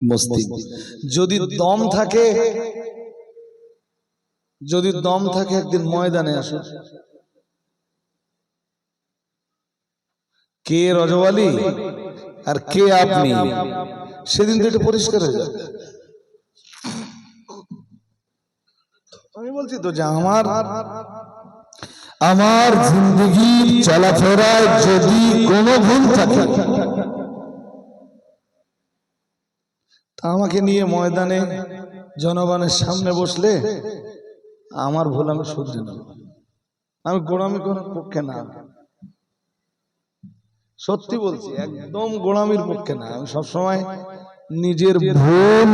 মুসলিম। যদি দম থাকে, একদিন ময়দানে আসো, কে রজওয়ালি আর কে আপনি, সেদিন তো এটা পরিষ্কার হয়ে যাবে। আমি বলছি তো যে আমার জিন্দগির চলাফেরায় যদি কোনো ভুল থাকে, তা আমাকে নিয়ে ময়দানে জনগণের সামনে বসলে আমার ভুল আমি শুধরে নেব। আমি গোড়ামি করার পক্ষে না, সত্যি বলছি, একদম গোড়ামির পক্ষে না। আমি সবসময় নিজের ভুল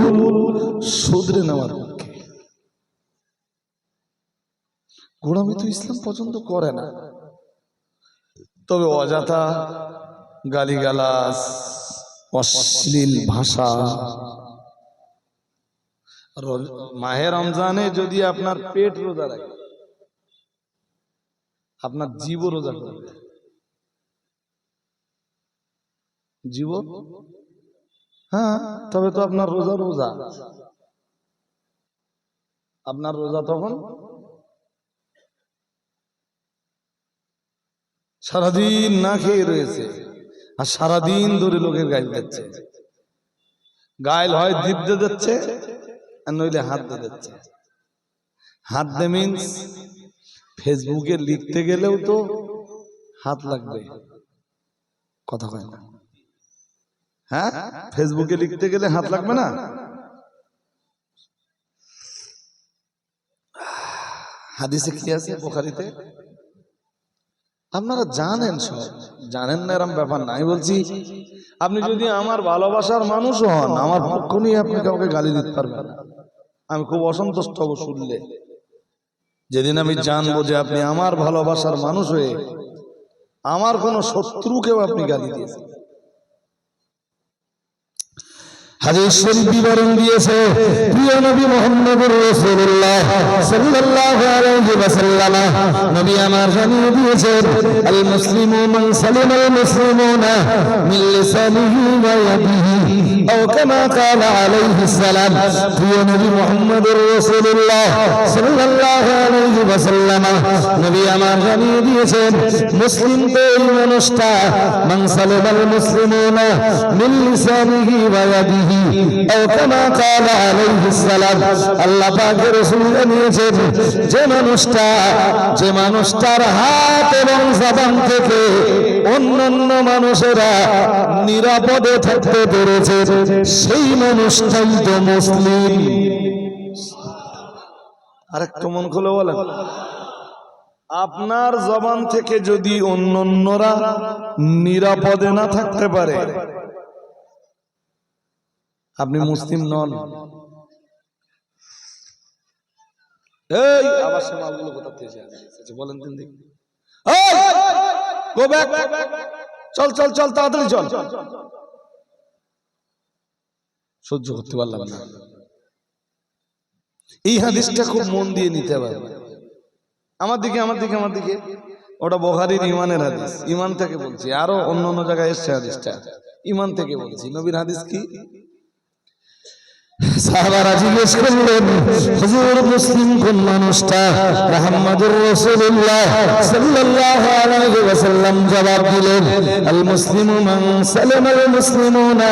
শুধরে নেওয়ার পক্ষে। গোড়ামি তো ইসলাম পছন্দ করে না। তবে অযথা গালিগালাজ, অশ্লীল ভাষা, মাহে রমজানে যদি আপনার পেট রোজা রাখে, আপনার জীব রোজা করবে, জীব, হ্যাঁ, তবে তো আপনার রোজা আপনার রোজা তখন সারাদিন না খেয়ে রয়েছে, আর সারাদিন ধরে লোকের গাইল দিচ্ছে। গাইল হয় জিভ দিয়ে দিচ্ছে, আর নইলে হাত দিয়ে দিচ্ছে। হাত দিয়ে মিন্স ফেসবুকে লিখতে গেলেও তো হাত লাগবে, কথা কয় না? হ্যাঁ, ফেসবুকে লিখতে গেলে হাত লাগবে না? হাদিসে কি আছে বুখারীতে? আপনারা জানেন, সব জানেন না এরকম ব্যাপার না। আমি বলছি, আপনি যদি আমার ভালোবাসার মানুষ হন, আমার পক্ষ নিয়ে আপনি কাউকে গালি দিতে পারবেন না। আমি খুব অসন্তুষ্ট হব শুনলে। যেদিন আমি জানবো যে আপনি আমার ভালোবাসার মানুষ হয়ে আমার কোনো শত্রুকেও আপনি গালি দিয়েছেন। হাদিস শরীফ বিবরণ দিয়েছে প্রিয় নবী মুহাম্মদুর রাসূলুল্লাহ সাল্লাল্লাহু আলাইহি ওয়াসাল্লাম। নবী আমার জানিয়ে দিয়েছেন, আল মুসলিমু মান সালিমাল মুসলিমুনা মিন লিসানিহি ওয়া ইয়াদিহি, আও কামা ক্বালা আলাইহিস সালাম। প্রিয় নবী মুহাম্মদুর রাসূলুল্লাহ সাল্লাল্লাহু আলাইহি ওয়াসাল্লাম, নবী আমার জানিয়ে দিয়েছেন, মুসলিম তো ওই মানুষটা, মান সালিমাল মুসলিমুনা মিন লিসানিহি ওয়া ইয়াদিহি, আও কামা ক্বালা আলাইহিস সালাম। আল্লাহ পাকের রাসূল জানিয়েছেন, যে মানুষটার হাত এবং জবান থেকে অন্যান্য মানুষেরা নিরাপদে থাকতে পেরেছে, সেই মানুষটাই তো মুসলিম। আরেকটু মন খুলে বলেন, আপনার জবান থেকে যদি অন্যান্যরা নিরাপদে না থাকতে পারে, আপনি মুসলিম নন। এই আবার সে মালগুলো কোথা থেকে এসেছে বলেন দিন দেখি। এই গো ব্যাক, চল চল চল, তাড়াতাড়ি চল। সহ্য করতে পারলাম না। এই হাদিসটা খুব মন দিয়ে নিতে হবে। আমার দিকে। ওটা বুখারীর ঈমানের হাদিস, ঈমান থেকে বলছি। আরো অন্য অন্য জায়গায় এসেছে হাদিসটা, ঈমান থেকে বলছি। নবীর হাদিস কি? সাহাবারা জিজ্ঞেস করলেন, হুজুর মুসলিম কোন মানুষটা? মুহাম্মদুর রাসূলুল্লাহ সাল্লাল্লাহু আলাইহি ওয়াসাল্লাম জবাব দিলেন, আল মুসলিমু মান সালামাল মুসলিমুনা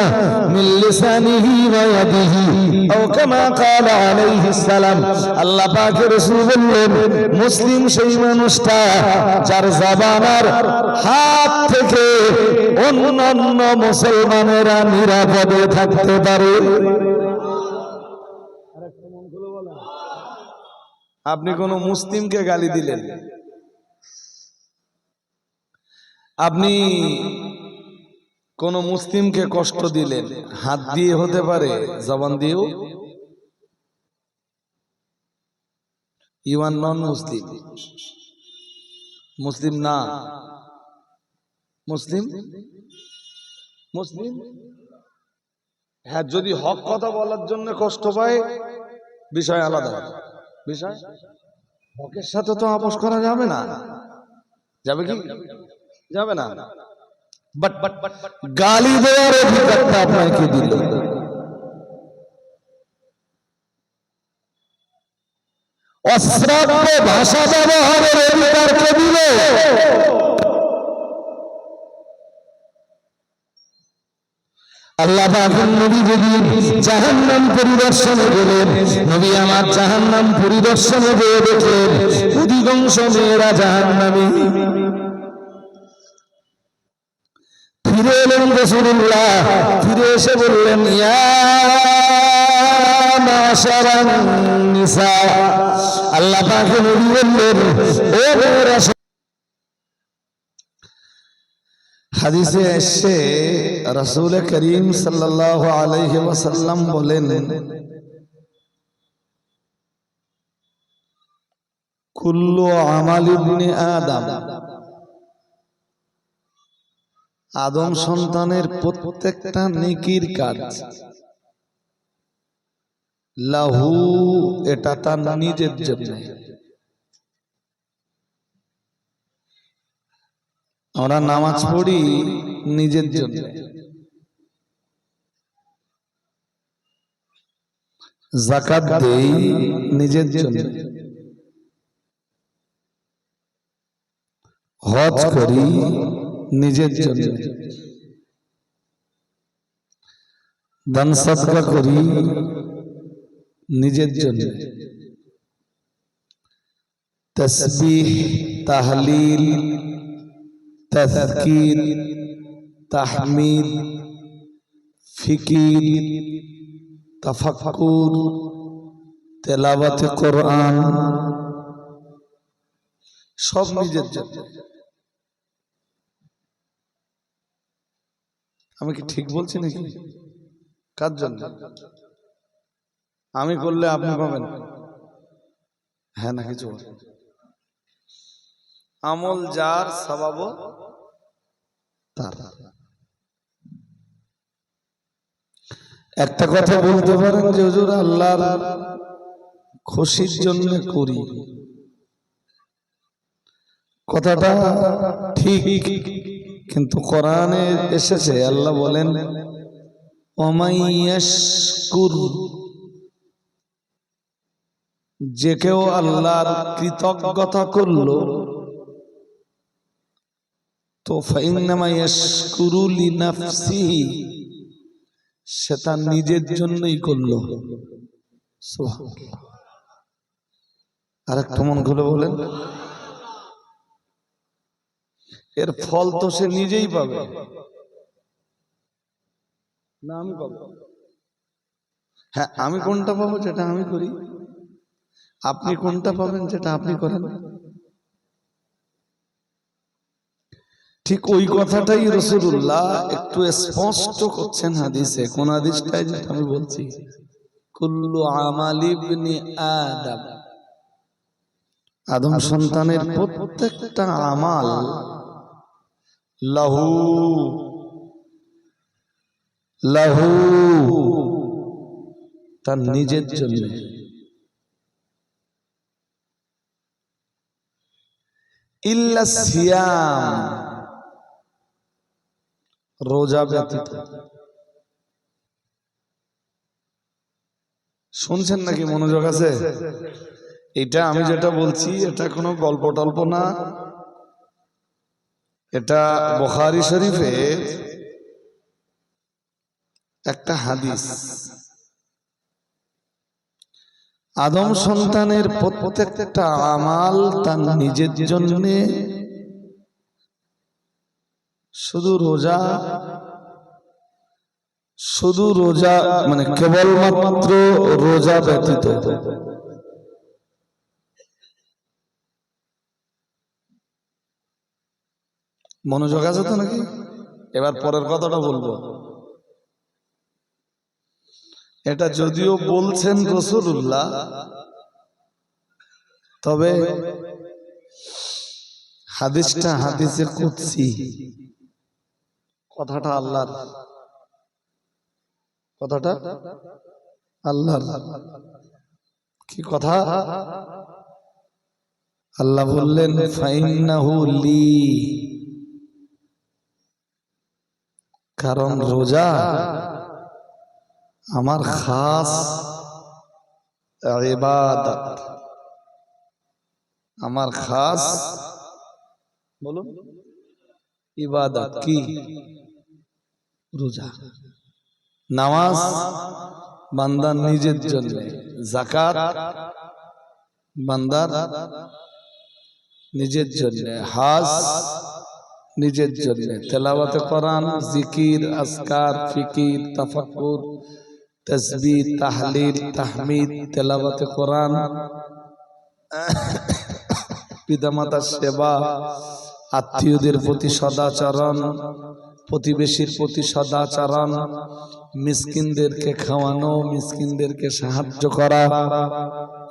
মিন লিসানিহি ওয়া ইয়াদিহি, আও কামা ক্বালা আলাইহিস সালাম। আল্লাহ পাকের রাসূল বললেন, মুসলিম সেই মানুষটা যার জবান আর হাত থেকে অন্যান্য মুসলমানেরা নিরাপদে থাকতে পারে। আপনি কোন মুসলিমকে গালি দিলেন, আপনি কোন মুসলিমকে কষ্ট দিলেন, হাত দিয়ে হতে পারে, জবান দিয়েও। ইউ আর নন মুসলিম, মুসলিম না। মুসলিম হ্যাঁ, যদি হক কথা বলার জন্য কষ্ট পায়, বিষয় আলাদা। বিষয় হকের সাথে তো আপোষ করা যাবে না। যাবে কি? যাবে না। বাট গালি দেওয়ার অধিকারটা আপনাকে দিল। অশ্রাব্য ভাষা ব্যবহারের অধিকার কে দিল? আল্লাহ পাকের নবী যদি জাহান্নাম পরিদর্শনে গেলেন, নবী আমার জাহান্নাম পরিদর্শনে গিয়ে দেখলেন অধিকাংশ মেয়েরা জাহান্নামী। ফিরে এলেন রাসূলুল্লাহ, ফিরে এসে বললেন, ইয়া মাশারান নিসা, আল্লাহ পাকের নবী বললেন, ও মেয়েরা। হাদিসে এসে রাসূল করিম সাল্লাল্লাহু আলাইহি ওয়াসাল্লাম বলেন, কুল্লু আমাল ইবনে আদম, আদম সন্তানের প্রত্যেকটা নেকির কাজ, লাহু, এটা তার নিজের জন্য। আমরা নামাজ পড়ি নিজের জন্য, যাকাত দেই নিজের জন্য, হজ করি নিজের জন্য, দান সদকা করি নিজের জন্য, তাসবিহ, তাহলিল, তাযকির, তাহমিদ, ফিকির, তাফাক্কুর, তেলাওয়াতে কোরআন, সব নিজের জন্য। আমি কি ঠিক বলছি নাকি? কার জন্য? আমি করলে আপনি পাবেন, হ্যাঁ না কিছু? আমল যার, সওয়াব তার। একটা কথা বলতে পারেন যে হুজুর আল্লাহর খুশির জন্য করি, কথাটা ঠিক, কিন্তু কোরআনে এসেছে আল্লাহ বলেন, ওমাইয়াশকুর, যে কেউ আল্লাহর কৃতজ্ঞতা করলো তো ফাইন্নামা ইয়াশকুরু লিনাফসিহি, সে তার নিজের জন্যই করলো। সুবহানাল্লাহ। আরেকটু মন খুলে বলেন, এর ফল তো সে নিজেই পাবে না আমি পাবো? হ্যাঁ, আমি কোনটা পাবো? যেটা আমি করি। আপনি কোনটা পাবেন? যেটা আপনি করেন। ঠিক ওই কথাটাই রাসূলুল্লাহ একটু স্পষ্ট করছেন হাদিসে। কোন হাদিসটাই যেটা আমি বলছি, কুল্লু আমালি ইবনি আদম, আদম সন্তানের প্রত্যেকটা আমাল, লাহু, লাহু, তার নিজের জন্য। ইল্লা সিয়াম, রোজা ব্যতীত। শুনছেন নাকি? মনোযোগ আছে? এটা আমি যেটা বলছি এটা কোনো গল্প টল্প না, এটা বুখারী শরীফে একটা হাদিস। আদম সন্তানের প্রত্যেকটা আমাল তার নিজের জন্য, শুধু রোজা, শুধু রোজা মানে কেবলমাত্র রোজা ব্যতীত। মনোযোগ আছে তো নাকি? এবার পরের কথাটা বলবো। এটা যদিও বলছেন রাসূলুল্লাহ, তবে হাদিসটা হাদিসে কুদসি, কথাটা আল্লাহর, কথাটা আল্লাহর। কি কথা? আল্লাহ বললেন, ফাইন্নাহু লি, কারণ রোজা আমার খাস ইবাদত, আমার খাস বলুন ইবাদত কি? রোজা। নামাজ বান্দার নিজের জন্য, যাকাত বান্দার নিজের জন্য, হজ নিজের জন্য, তেলাওয়াতে কোরআন, জিকির, আজকার, ফিকির, তাফাক্কুর, তাসবিহ, তাহলিল, তাহমিদ, তেলাওয়াতে কোরআন, পিতামাতার সেবা, আত্মীয়দের প্রতি সদাচরণ, প্রতিবেশীর প্রতি সদাচরণ, মিসকিনদেরকে খাওয়ানো, মিসকিনদেরকে সাহায্য করা,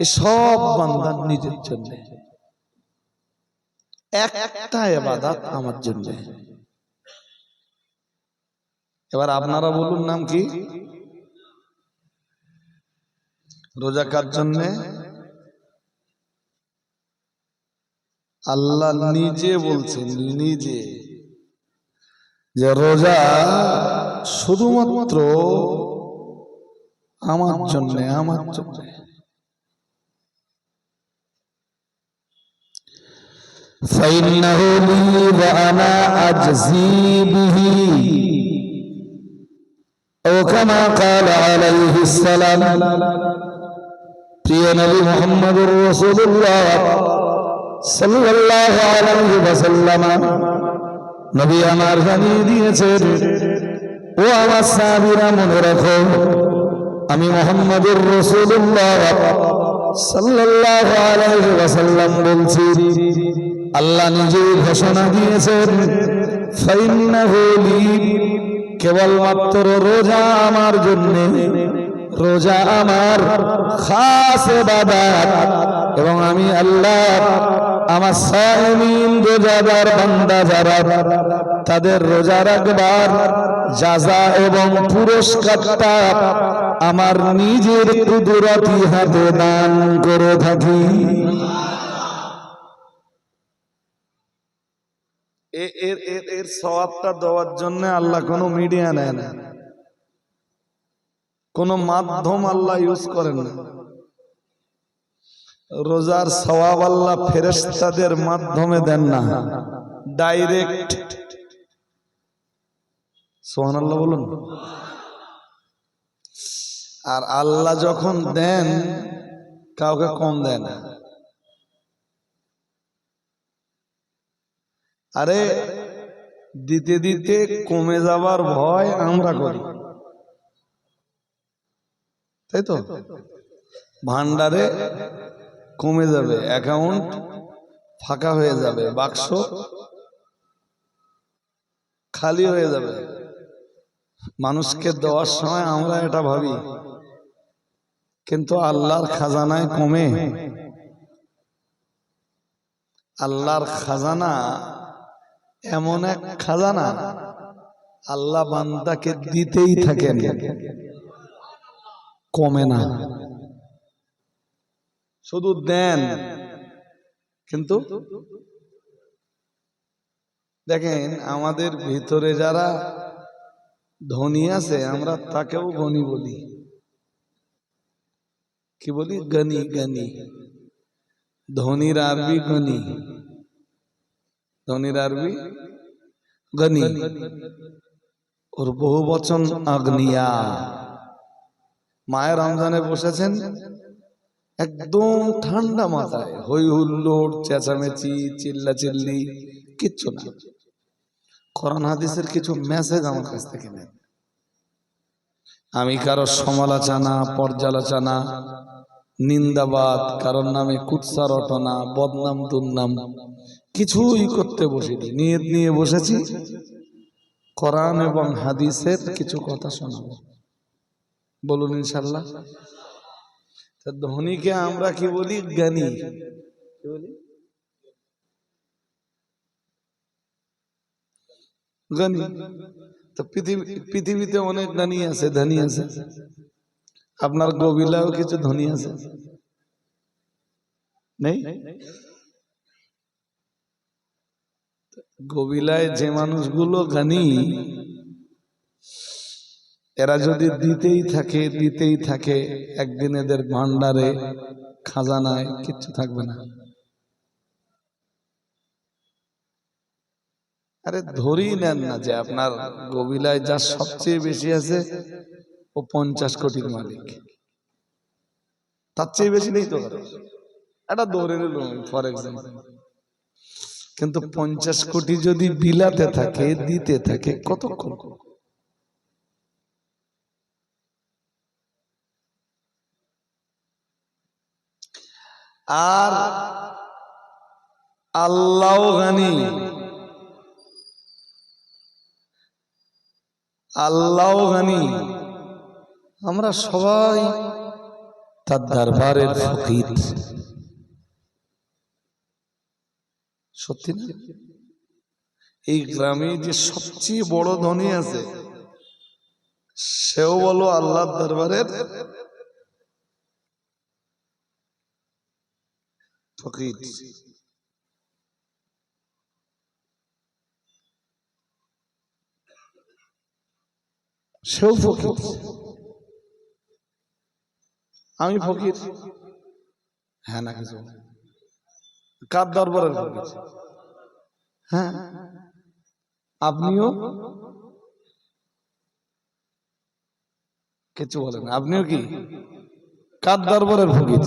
এসব বান্দার নিজের জন্য। একটা ইবাদত আমার জন্য। এবার আপনারা বলুন নাম কি? রোজা কার জন্য? আল্লাহ নিজে বলছেন, নিজে যে রোজা শুধুমাত্র আমার জন্য, আমার জন্য। فإنه لي وأنا أجزي به أو كما قال عليه السلام। প্রিয় নবী মুহাম্মদুর রাসূলুল্লাহ সাল্লাল্লাহু আলাইহি ওয়াসাল্লাম নবী আমার জানিয়ে দিয়েছেন, ও আমার সাহাবীরা মনে রাখো, আমি মুহাম্মদুর রাসূলুল্লাহ সাল্লাল্লাহু আলাইহি ওয়াসাল্লাম বলছি, আল্লাহ নিজেই ঘোষণা দিয়েছেন, ফাইন্নাহু লি, কেবলমাত্র রোজা আমার জন্য, রোজা আমার খাস ইবাদত, এবং আমি আল্লাহ আমার সাইমিন রোজাদার বান্দা যারা তাদের রোজা রাখবার জাযা এবং পুরস্কারটা আমার নিজের কুদরতি হাতে দান করে থাকি। এর সওয়াবটা দেওয়ার জন্য আল্লাহ কোনো মিডিয়া নেয় না, কোন মাধ্যম আল্লাহ ইউজ করেন না। রোজার সওয়াব আল্লাহ ফেরেশতাদের মাধ্যমে দেন না, ডাইরেক্ট। সুবহানাল্লাহ বলুন। আর আল্লাহ যখন দেন কাউকে কম দেন না। আরে দিতে দিতে কমে যাবার ভয় আমরা করি, তাই তো? ভান্ডারে কমে যাবে, অ্যাকাউন্ট ফাঁকা হয়ে যাবে, বাক্স খালি হয়ে যাবে। মানুষকে দেওয়ার সময় আমরা এটা ভাবি, কিন্তু আল্লাহর খাজানায় কমে। আল্লাহর খাজানা এমন এক খাজানা, আল্লাহ বান্দাকে দিতেই থাকেন, কমে না। শুধু দেন, কিন্তু দেখেন আমাদের ভিতরে যারা ধনী আছে আমরা তাকেও গনি বলি। কি বলি? গনি। গনি, ধনীর আরবি গনি, ধনীর আরবি গনি, ওর বহু বচন আগ্নিয়া। মায়ের রমজানে বসেছেন একদম ঠান্ডা মাথায়, হই হুল্লোড়, চেঁচামেচি, চিল্লাচিল্লি কিচ্ছু না। কোরআন হাদিসের কিছু মেসেজ আমার কাছ থেকে নেন। আমি কারো সমালোচনা, পর্যালোচনা, নিন্দাবাদ, কারোর নামে কুৎসা রটনা, বদনাম দুর্নাম কিছুই করতে বসিনি। নিয়ত নিয়ে বসেছি কোরআন এবং হাদিসের কিছু কথা শোনাবো। বলুন ইনশাআল্লাহ। ধনীকে আমরা কি বলি? জ্ঞানী। কি বলি? জ্ঞানী। তো পৃথিবীতে অনেক জ্ঞানী আছে, ধনী আছে। আপনার কবিলাও কিছু ধনী আছে, নেই? কবিলায় যে মানুষগুলো জ্ঞানী, এরা যদি দিতেই থাকে একদিন এদের ভান্ডারে, খাজানায় কিচ্ছু থাকবে না। আরে ধরেই নেন না যে আপনার গবিলায় যা সবচেয়ে বেশি আছে ও 50 কোটির মালিক, তার চেয়ে বেশি নেই তো। এটা ধরে নিল ফর এক্সাম্পল। কিন্তু 50 কোটি যদি বিলাতে থাকে, দিতে থাকে, কতক্ষণ? আর আল্লাহ গানি, আল্লাহ গানি, আমরা সবাই তার দরবারের ফকির। সত্যি না? এই গ্রামে যে সবচেয়ে বড় ধনী আছে সেও বলো আল্লাহর দরবারের ফকির। সেও ফকির, আমি ফকির। হ্যাঁ না কিছু? কার দরবারের ফকির? হ্যাঁ, আপনিও কিছু বলেন, আপনিও কি কার দরবারের ফকির?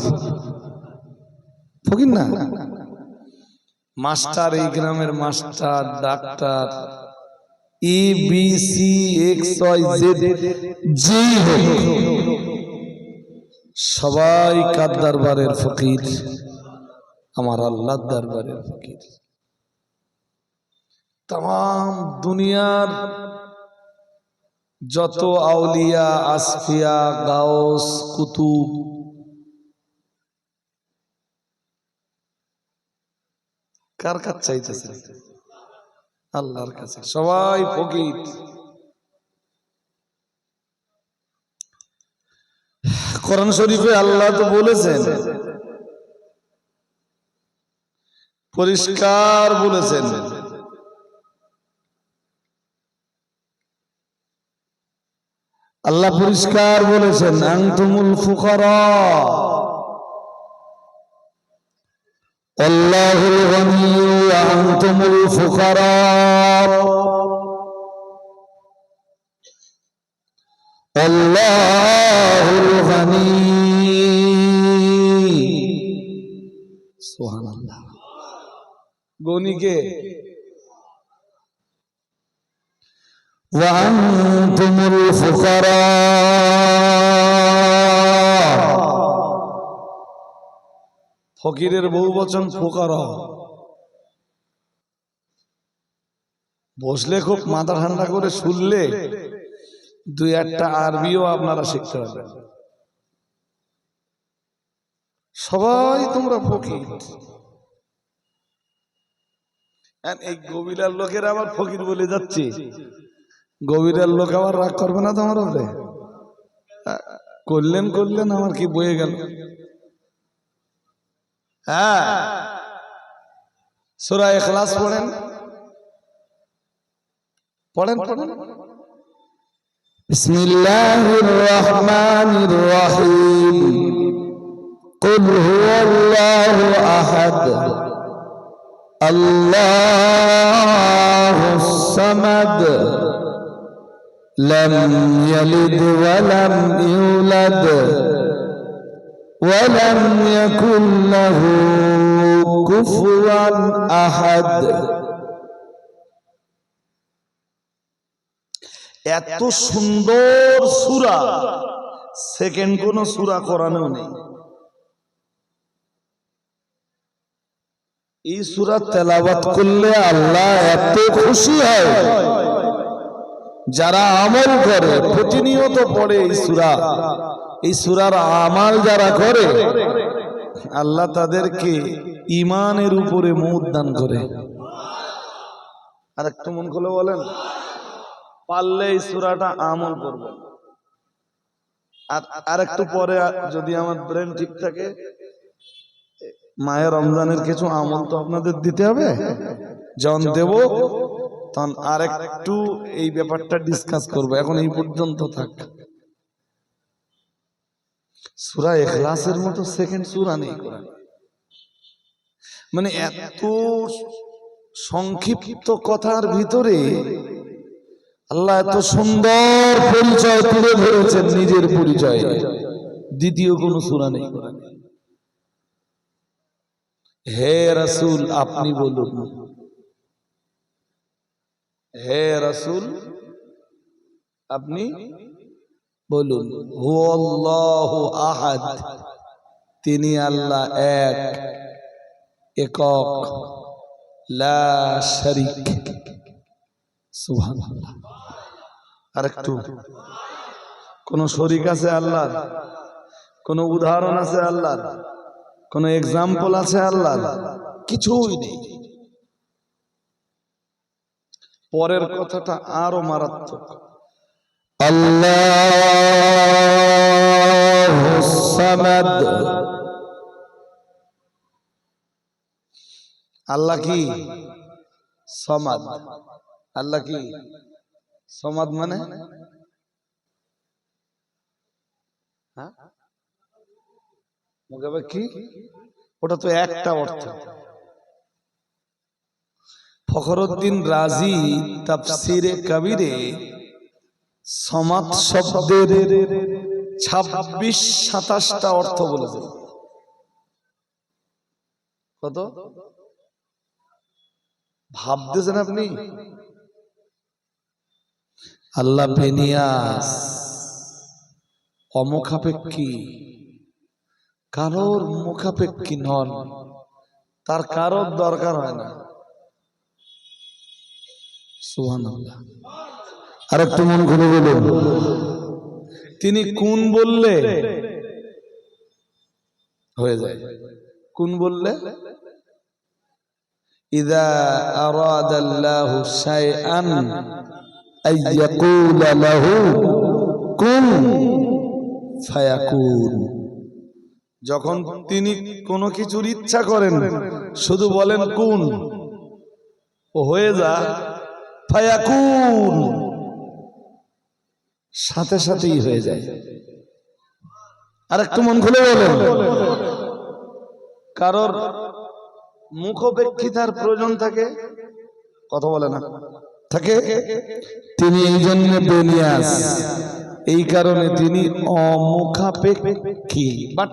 ফকির না? মাস্টার, এই গ্রামের মাস্টার, ডাক্তার, ABCXYZ জি সবাই কার দরবারের ফকির? আমার আল্লাহর দরবারের ফকির। तमाम দুনিয়ার যত আউলিয়া, আসফিয়া, গাউস, কুতুব, কার কাছে চাইতেছে? আল্লাহর কাছে। সবাই ফকির। কোরআন শরীফে আল্লাহ তো বলেছেন, পরিষ্কার বলেছেন, আল্লাহ পরিষ্কার বলেছেন, আনতুমুল ফুকারা আল্লাহুল গনি ওয়া আনতুমুল ফুকারা আল্লাহুল গনি। সুবহানাল্লাহ। গনি কে? ওয়া আনতুমুল ফুকারা, ফকিরের বহুবচন ফুকারা। বসলে খুব মাথা ঠান্ডা করে শুনলে দুই একটা আরবিও আপনারা শিখতে পারবেন। সবাই তোমরা ফকির। এই গভীরার লোকেরা আবার ফকির বলে যাচ্ছে, গভীরার লোক আবার রাগ করবে না তোমার উপরে? করলেন করলেন, আমার কি বয়ে গেল। হ্যাঁ, সূরা ইখলাস পড়েন, পড়েন পড়েন। বিসমিল্লাহির রহমানির রহিম। কুল হুয়াল্লাহু আহাদ আল্লাহুস সামাদ লাম ইয়ালিদ ওয়া লাম ইউলাদ ওয়া লাম ইয়াকুল লাহু কুফুয়ান আহাদ। এত সুন্দর সূরা সেকেন্ড কোন সূরা কোরআনেও নেই। এই সূরা তেলাওয়াত করলে আল্লাহ এত খুশি হয়, যারা আমল করে, প্রতিনিয়ত পড়ে এই সূরা, এই সূরার আমল যারা করে, আল্লাহ তাদেরকে ঈমানের উপরে মওত দান করে। আর একটু মন খুলে বলেন, পারলে এই সূরাটা আমল করবেন। আর একটু পরে যদি আমার ব্রেন ঠিক থাকে, মায়ের রমজানের কিছু আমল তো আপনাদের দিতে হবে, যখন দেব তখন আর একটু এই ব্যাপারটা ডিসকাস করবো। এখন এই পর্যন্ত থাক। সূরা ইখলাসের মতো সেকেন্ড সূরা নেই কোরআনে। মানে এত সংক্ষিপ্ত কথার ভিতরে আল্লাহ এত সুন্দর পরিচয় তুলে ধরেছেন, নিজের পরিচয়। দ্বিতীয় কোন সূরা নেই কোরআনে। হে রাসূল আপনি বলুন, হে রাসূল আপনি বলুন, হুয়াল্লাহু আহাদ, তিনি আল্লাহ এক, একক, লা শারীক। সুবহানাল্লাহ। আরেকটু, কোন শরীক আছে আল্লাহর? কোন উদাহরণ আছে আল্লাহর? কোন এক্সাম্পল আছে আল্লাহর? কিছুই নেই। পরের কথাটা আরো মারাত্মক। আল্লাহুস সামাদ, আল্লাহ কি সমাদ? আল্লাহ কি সমাদ মানে? হ্যাঁ, মুখে কি? ওটা তো একটা অর্থ। ফখরুদ্দিন রাজি তাফসিরে কবিরে সমাদ শব্দের 26-27টা অর্থ বলেছে। কত ভাবতেছেন আপনি? আল্লাহ বেনিয়াস, অমুখাপেক্ষী, কারোর মুখাপেক্ষী নন, তার কারোর দরকার হয় না। সুবহানাল্লাহ। আর একটু মন খুলে বলুন, তিনি কোন বললে হয়ে যায়। কোন বললে, ইযা আরাদাল্লাহু শাইআন আইয়াকুলা লাহু কুন ফায়াকুন। যখন তিনি কোনো কিছুর ইচ্ছা করেন, শুধু বলেন কুন, ও হয়ে যা, ফায়াকুন, সাথে সাথেই হয়ে যায়। আর একটু মন খুলে বলুন, কারোর মুখাপেক্ষিতার প্রয়োজন থাকে? কথা বলে না থাকে। তিনি এই জন্য বেনিয়াস, এই কারণে তিনি অমুখাপেক্ষী, বাট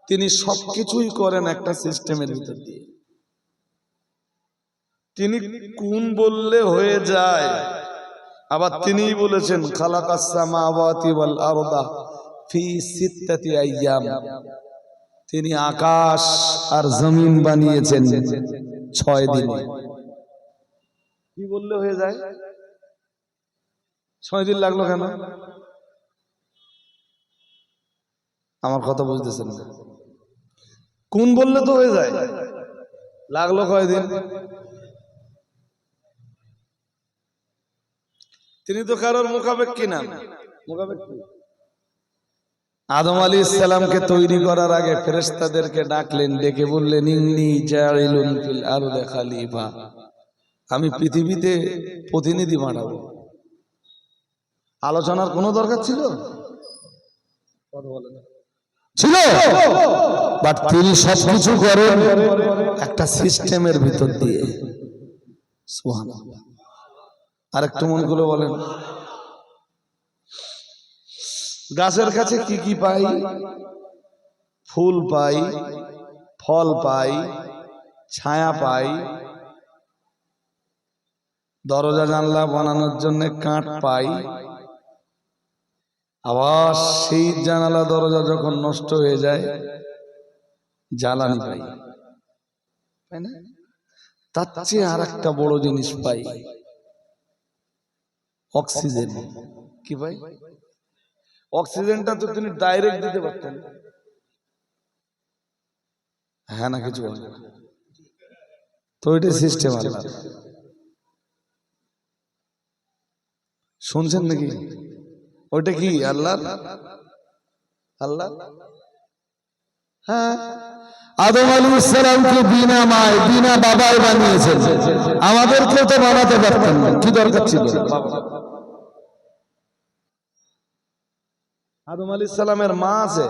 তিনি সবকিছুই করেন একটা সিস্টেমের ভিতর দিয়ে। তিনি কোন বললে হয়ে যায়। আবার তিনিই বলেছেন খালাকাস সামাওয়াতি ওয়াল আরদা ফি সিত্তাতি আইয়াম, তিনি আকাশ আর জমিন বানিয়েছেন 6 দিনে। কি বললে হয়ে যায়? 6 দিন লাগলো কেন? আমার কথা বুঝতেছেন না? কোন বললে তো হয়ে যায়, লাগলো কয় দিন? তিনি তো কারোর মুখাপেক্ষী না। মুখাপেক্ষী আদম আলাইহিস সালামকে তৈরি করার আগে ফেরেশতাদেরকে ডাকলেন, ডেকে বললেন ইন্নী জাইলুন ফিল আরদি খলিফা, আমি পৃথিবীতে প্রতিনিধি বানাবো। আলোচনার কোনো দরকার ছিল? ছিল, বাট তিনি সবকিছু করেন একটা সিস্টেমের ভিতর দিয়ে। সুবহানাল্লাহ। আর একটু মন করে বলেন, গাছের কাছে কি কি পাই? ফুল পাই, ফল পাই, ছায়া পাই, দরজা জানলা বানানোর জন্য কাঠ পাই, আবার সেই জানালা দরজা যখন নষ্ট হয়ে যায় জ্বালানি পাই, তাই না? তার চেয়ে আর একটা বড় জিনিস পাই, অক্সিজেন। কি পাই? অক্সিজেনটা তো তিনি ডাইরেক্ট দিতে পারতেন। হ্যাঁ না কিছু বলেন না তো, এটা সিস্টেম আল্লাহ। শুনছেন নাকি? ওইটা কি আল্লাহ? আল্লাহ হ্যাঁ, আদম আলাইহিস সালামকে বিনা মায় বিনা বাবায় বানিয়েছেন, আমাদেরকেও তো বানাতে পারতেন না, কি দরকার ছিল? আদম আলাইহিস সালামের মা আছে,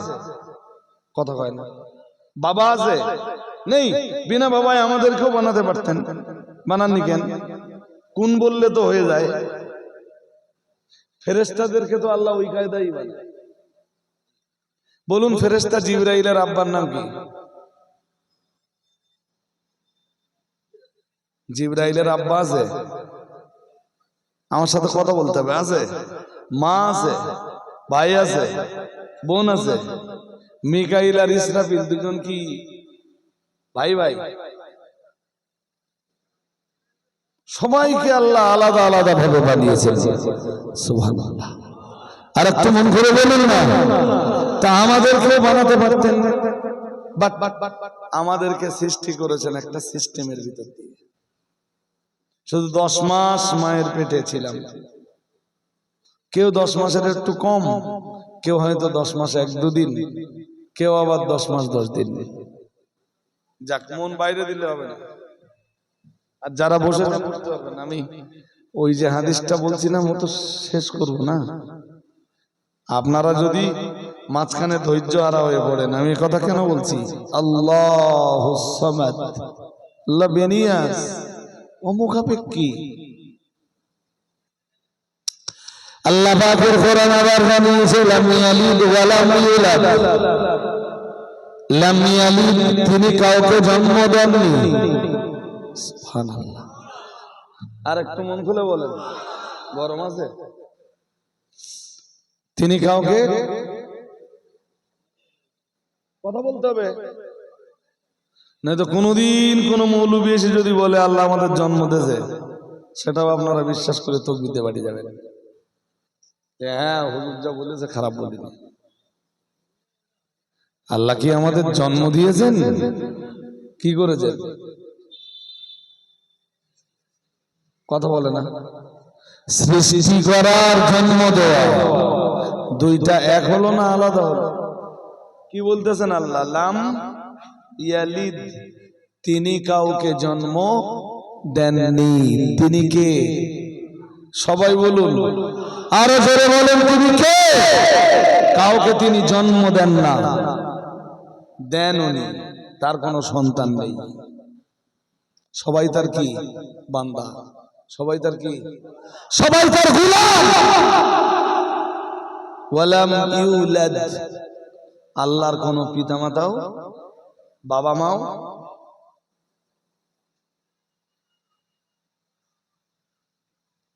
কথা কয় না, বাবা আছে নেই, বিনা বাবায় আমাদেরকেও বানাতে পারতেন। বানাননি কেন? কোন বললে তো হয়ে যায়। ফেরেশতাদেরকে তো আল্লাহ ওই কায়দাই বানায়। বলুন ফেরেশতা জিবরাইলের আব্বার নাম কি? জিবরাইলের আব্বা আছে? আমার সাথে কথা বলতে হবে। আছে? মা আছে, ভাই আছে, বোন আছে। মিকাইল আর ইসরাফিল দুজন কি ভাই ভাই? সবাইকে আল্লাহ আলাদা আলাদা ভাবে বানিয়েছেন। সুবহানাল্লাহ। আর একটু মন করে বলুন না, তা আমাদেরকেও বানাতে পারতেন, বাট আমাদেরকে সৃষ্টি করেছেন একটা সিস্টেমের ভিতর দিয়ে। শুধু 10 মাস মায়ের পেটে ছিলাম। কেউ 10 মাসের একটু কম, কেউ হয়তো 10 মাস 1-2 দিন, কেউ আবার 10 মাস 10 দিন। যাক, মন বাইরে দিলে হবে না। আর যারা বসে বুঝতে পারবেন, আমি ওই যে হাদিসটা বলছিলাম ও তো শেষ করব না। আপনারা যদি মাঝখানে ধৈর্য হারা হয়ে পড়েন, আমি এই কথা কেন বলছি? আল্লাহুস সামাদ, আল্লাহ বেনিয়াস, অমুখাপেক্ষী। আল্লাহ পাকের কোরআন আবার জানিয়েছে লাম ইয়ালিদ ওয়া লাম ইউলাদ। লাম ইয়ালিদ, তিনি কাউকে জন্ম দেননি। সুবহানাল্লাহ। আর একটু মন খুলে বলেন, গরম আছে? তিনি কাউকে, কথা বলতে হবে, নয়তো কোনোদিন কোন মৌলবী এসে যদি বলে আল্লাহ আমাদের জন্ম দিয়েছে, সেটাও আপনারা বিশ্বাস করে তকবীর দিয়ে বাড়ি যাবেন। হ্যাঁ, হুজুর যা বলেছে খারাপ বলিনি। আল্লাহ কি আমাদের জন্ম দিয়েছেন? কি করেছেন? কথা বলে না। সৃষ্টি করার, জন্ম দেওয়া। দুইটা এক হলো না আলাদা হলো? কি বলতেছেন আল্লাহ? লাম ইয়ালিদ, তিনি কাউকে জন্ম দেননি। তিনি কে? সবাই বলুন, আরো জোরে বলেন, তিনি কে? কাউকে তিনি জন্ম দেন না, দেন উনি, তার কোনো সন্তান নেই। সবাই তার কি? বান্দা। সবাই তার কি? সবাই তার গোলাম। ওয়ালাম ইউলাদ, আল্লাহর কোনো পিতামাতাও, বাবা মাও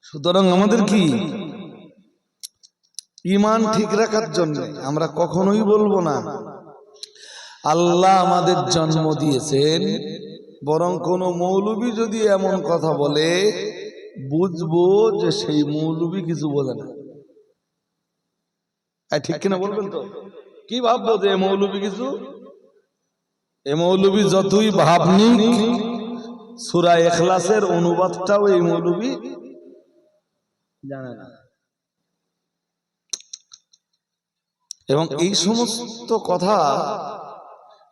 সুতরাং আমাদের কি ঈমান ঠিক রাখার জন্য আমরা কখনোই বলবো না আল্লাহ আমাদের জন্ম দিয়েছেন, বরং কোন মৌলবী যদি এমন কথা বলে বুঝবো যে সেই মৌলবী কিছু বোঝে না। ঠিক কিনা বলবেন তো? কি ভাববো যে এ মৌলবী কিছু, এ মৌলবী যতই ভাবনি, সূরা ইখলাসের অনুবাদটাও এই মৌলবী জানে না। এবং এই সমস্ত কথা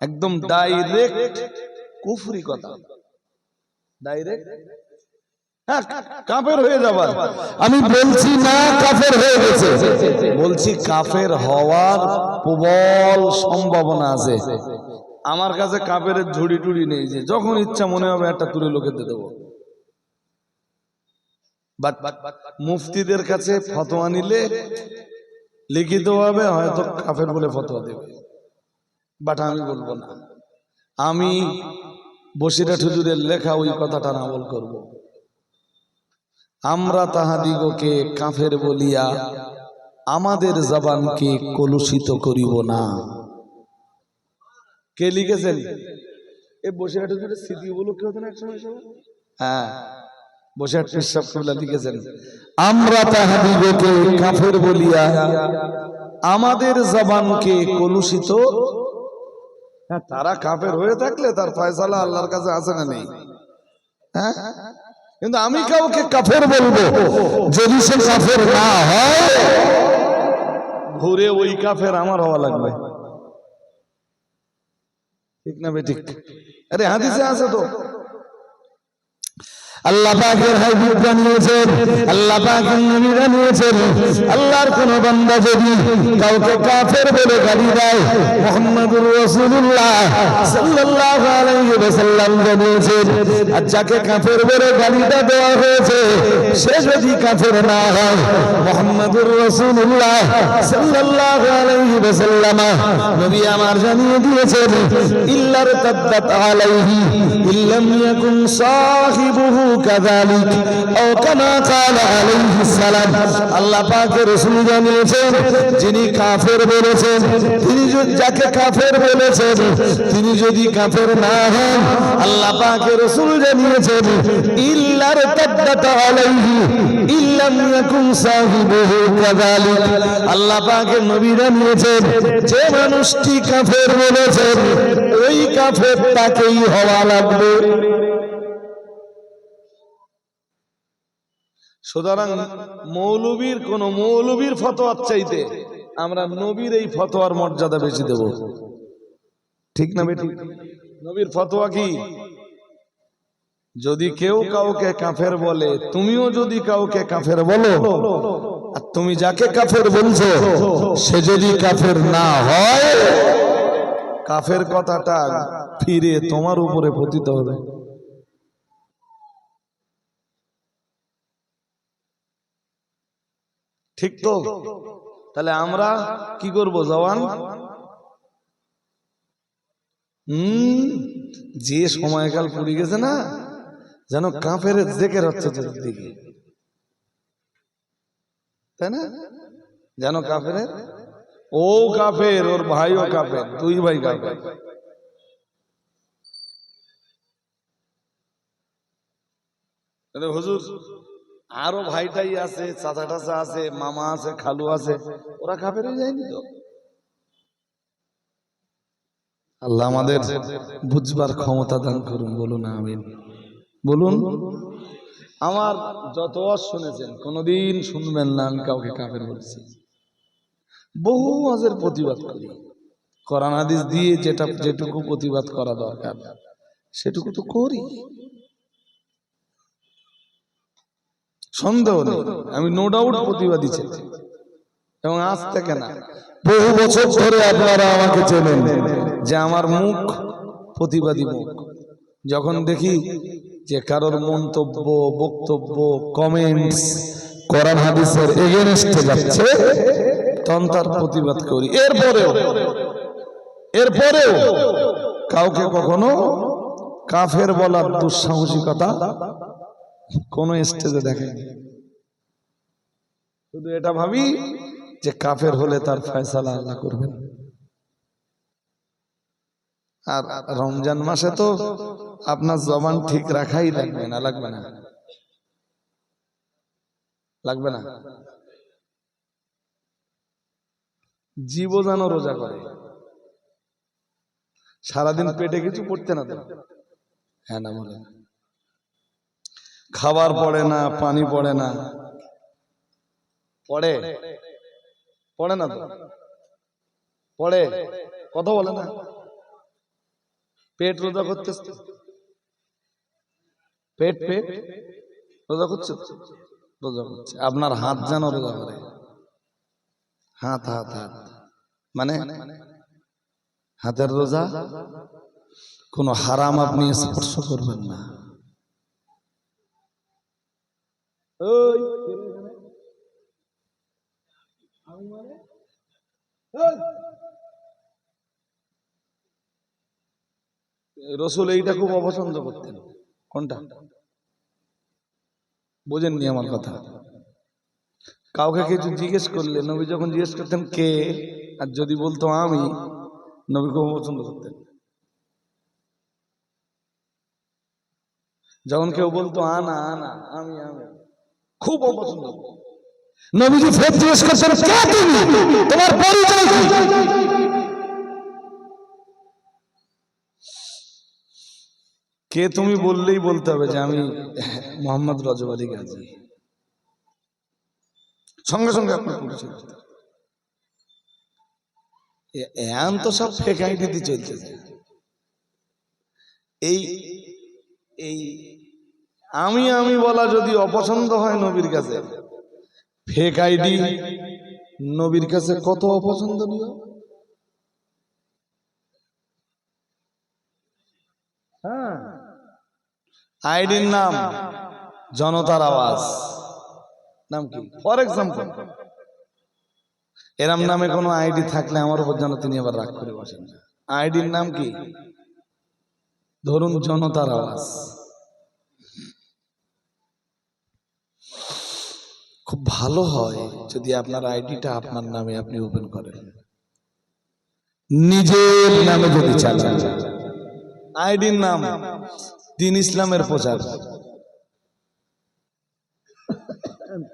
একদম ডাইরেক্ট কুফরি কথা, ডাইরেক্ট কাফের হয়ে যাবার। আমি বলছি না কাফের হয়ে গেছে, বলছি কাফের হওয়ার প্রবল সম্ভাবনা আছে। আমার কাছে কাফের ঝুড়ি টুড়ি নেই যে যখন ইচ্ছা মনে হবে একটা তুলে লোকেতে দেবো। মুফতিদের কাছে ফতোয়া নিলে লিখিত ভাবে হয়তো কাফের বলে ফতোয়া দেবে, বাট আমি বলবো না। আমি বসিরহাট হুজুরের লেখা ওই কথাটা আমল করব। আমরা তাহাদিগকে কাফের বলিয়া আমাদের জবানকে কলুষিত করিব না। কে লিখেছেন? এই বসিরহাট হুজুরের স্মৃতিগুলো কি হতো না একসময়? হ্যাঁ, বসিরহাট পীর সাহেব কিবলা লিখেছেন, আমরা তাহাদিগকে কাফের বলিয়া আমাদের জবানকে কলুষিত। তারা কাফের হয়ে থাকলে তার ফয়সালা আল্লাহর কাছে আছে না নেই? হ্যাঁ, কিন্তু আমি কাউকে কাফের বলবো, যদি সে কাফের না হয়, ঘুরে ওই কাফের আমার হওয়া লাগবে। ঠিক না বেঠিক? আরে হাদিসে আছে তো, আল্লাহ পাকের হাবিব জানিয়েছেন, আল্লাহ পাকের নবী জানিয়েছেন, আল্লাহর কোন বান্দা যদি কাউকে কাফের বলে গালি দেয়, মুহাম্মদুর রাসূলুল্লাহ সাল্লাল্লাহু আলাইহি ওয়াসাল্লাম জানিয়েছেন, আর যাকে কাফের বলে গালিটা দেওয়া হয়েছে সে যদি কাফের না হয়, মুহাম্মদুর রাসূলুল্লাহ সাল্লাল্লাহু আলাইহি ওয়াসাল্লাম নবী আমার জানিয়ে দিয়েছেন, ইল্লার তাদ্দাত আলাইহি ইল্লাম ইয়াকুন সাহিবুহু কাযালিক আও কামা ক্বালা আলাইহিস সালাম। আল্লাহ পাকের রাসূল জানিয়েছেন, যিনি কাফের বলেছেন, তিনি যাকে কাফের বলেছেন তিনি যদি কাফের না হন, আল্লাহ পাকের রাসূল জানিয়েছেন, ইল্লার তাদ্দাত আলাইহি ইল্লাম ইয়াকুন সাহিবুহু কাযালিক। আল্লাহ পাকের নবী জানিয়েছেন, যে মানুষটি কাফের বলেছেন ওই কাফের তাকেই হওয়া লাগবে। সুতরাং মৌলবীর ফতোয়ার চাইতে আমরা নবীর এই ফতোয়ার মর্যাদা বেশি দেব, ঠিক না বেটি? নবীর ফতোয়া কি? যদি কেউ কাউকে কাফের বলে, তুমিও যদি কাউকে কাফের বলো, আর তুমি যাকে কাফের বলছো সে যদি কাফের না হয়, কাফের কথাটা ফিরে তোমার উপরে পতিত হবে। ঠিক তো? তাহলে আমরা কি করব জওয়ান? যে সময়কাল পড়ে গেছে না, যেন কাফের জেকের হচ্ছে দিকে, তাই না? যেন কাফের, ও কাফের, ওর ভাইও কাফের, দুই ভাই কাফের। হুজুর আরো ভাইটাই আছে, চাচা টাচা আছে, মামা আছে, খালু আছে, ওরা কাফের হয়ে যায়নি তো? আল্লাহ আমাদের বুঝবার ক্ষমতা দান করুন, বলুন আমিন। বলুন। আমার যত ওয়াজ শুনেছেন, কোনদিন শুনবেন না আমি কাউকে কাফের বলছি। বহু ওয়াজের প্রতিবাদ করি, কোরআন হাদিস দিয়ে যেটুকু প্রতিবাদ করা দরকার সেটুকু তো করি, সন্দেহ নেই। আমি নো ডাউট প্রতিবাদী ছিলাম, এবং আজ থেকে না, বহু বছর ধরে আপনারা আমাকে চেনেন যে আমার মুখ প্রতিবাদী মুখ। যখন দেখি যে কারোর মন্তব্য, বক্তব্য, কমেন্টস কোরআন হাদিসের এগেইনস্টে যাচ্ছে, তখন তার প্রতিবাদ করি। এরপরেও কাউকে কখনো কাফের বলার দুঃসাহসিকতা কোন স্টেজে দেখায়নি। শুধু এটা ভাবি যে কাফের হলে তার ফয়সালা আল্লাহ করবেন। আর রমজান মাসে তো আপনার জবান ঠিক রাখাই লাগবে না, লাগবে না, লাগবে না। জীবও যেন রোজা করে, সারাদিন পেটে কিছু পড়তে না দেয়, হ্যাঁ না বলে, খাবার পড়ে না, পানি পড়ে না, পড়ে পড়ে না তো, পড়ে, কথা বলে না, পেট রোজা করতে, পেট রোজা করছে, রোজা করছে। আপনার হাত যেন রোজা করে, হাত হাত হাত মানে হাতের রোজা, কোন হারাম আপনি স্পর্শ করবেন না। রসুল এইটা খুব অপছন্দ করতেন। কোনটা? বোঝেননি আমার কথা? কাউকে কিছু জিজ্ঞেস করলে নবী যখন জিজ্ঞেস করতেন কে, আর যদি বলতো আমি, নবী খুব অপছন্দ করতেন। যখন কেউ বলতো আনা আনা, আমি আমি, খুব অপছন্দ করতেন। নবীজি ফের জিজ্ঞেস করছেন, কে তুমি, তোমার পরিচয় কি? কে তুমি বললেই বলতে হবে যে আমি মোহাম্মদ রজব আলী গাজী, সঙ্গে সঙ্গে আপনার পরিচয়। এখন তো সব ফেক আইডি চলতেছে। এই আমি আমি বলা যদি অপছন্দ হয় নবীর কাছে, ফেক আইডি নবীর কাছে কত অপছন্দনীয়। হ্যাঁ, আইডির নাম জনতার আওয়াজ, নাম কি ফর এক্সাম্পল, এরম নামে কোনো আইডি থাকলে আমার উপর যেন তিনি আবার রাগ করে বসেন না। আইডির নাম কি? ধরুন জনতার আওয়াজ। খুব ভালো হয় যদি আপনার আইডিটা আপনার নামে আপনি ওপেন করেন, নিজের নামে যদি চালান। আইডির নাম দ্বীন ইসলামের প্রচার।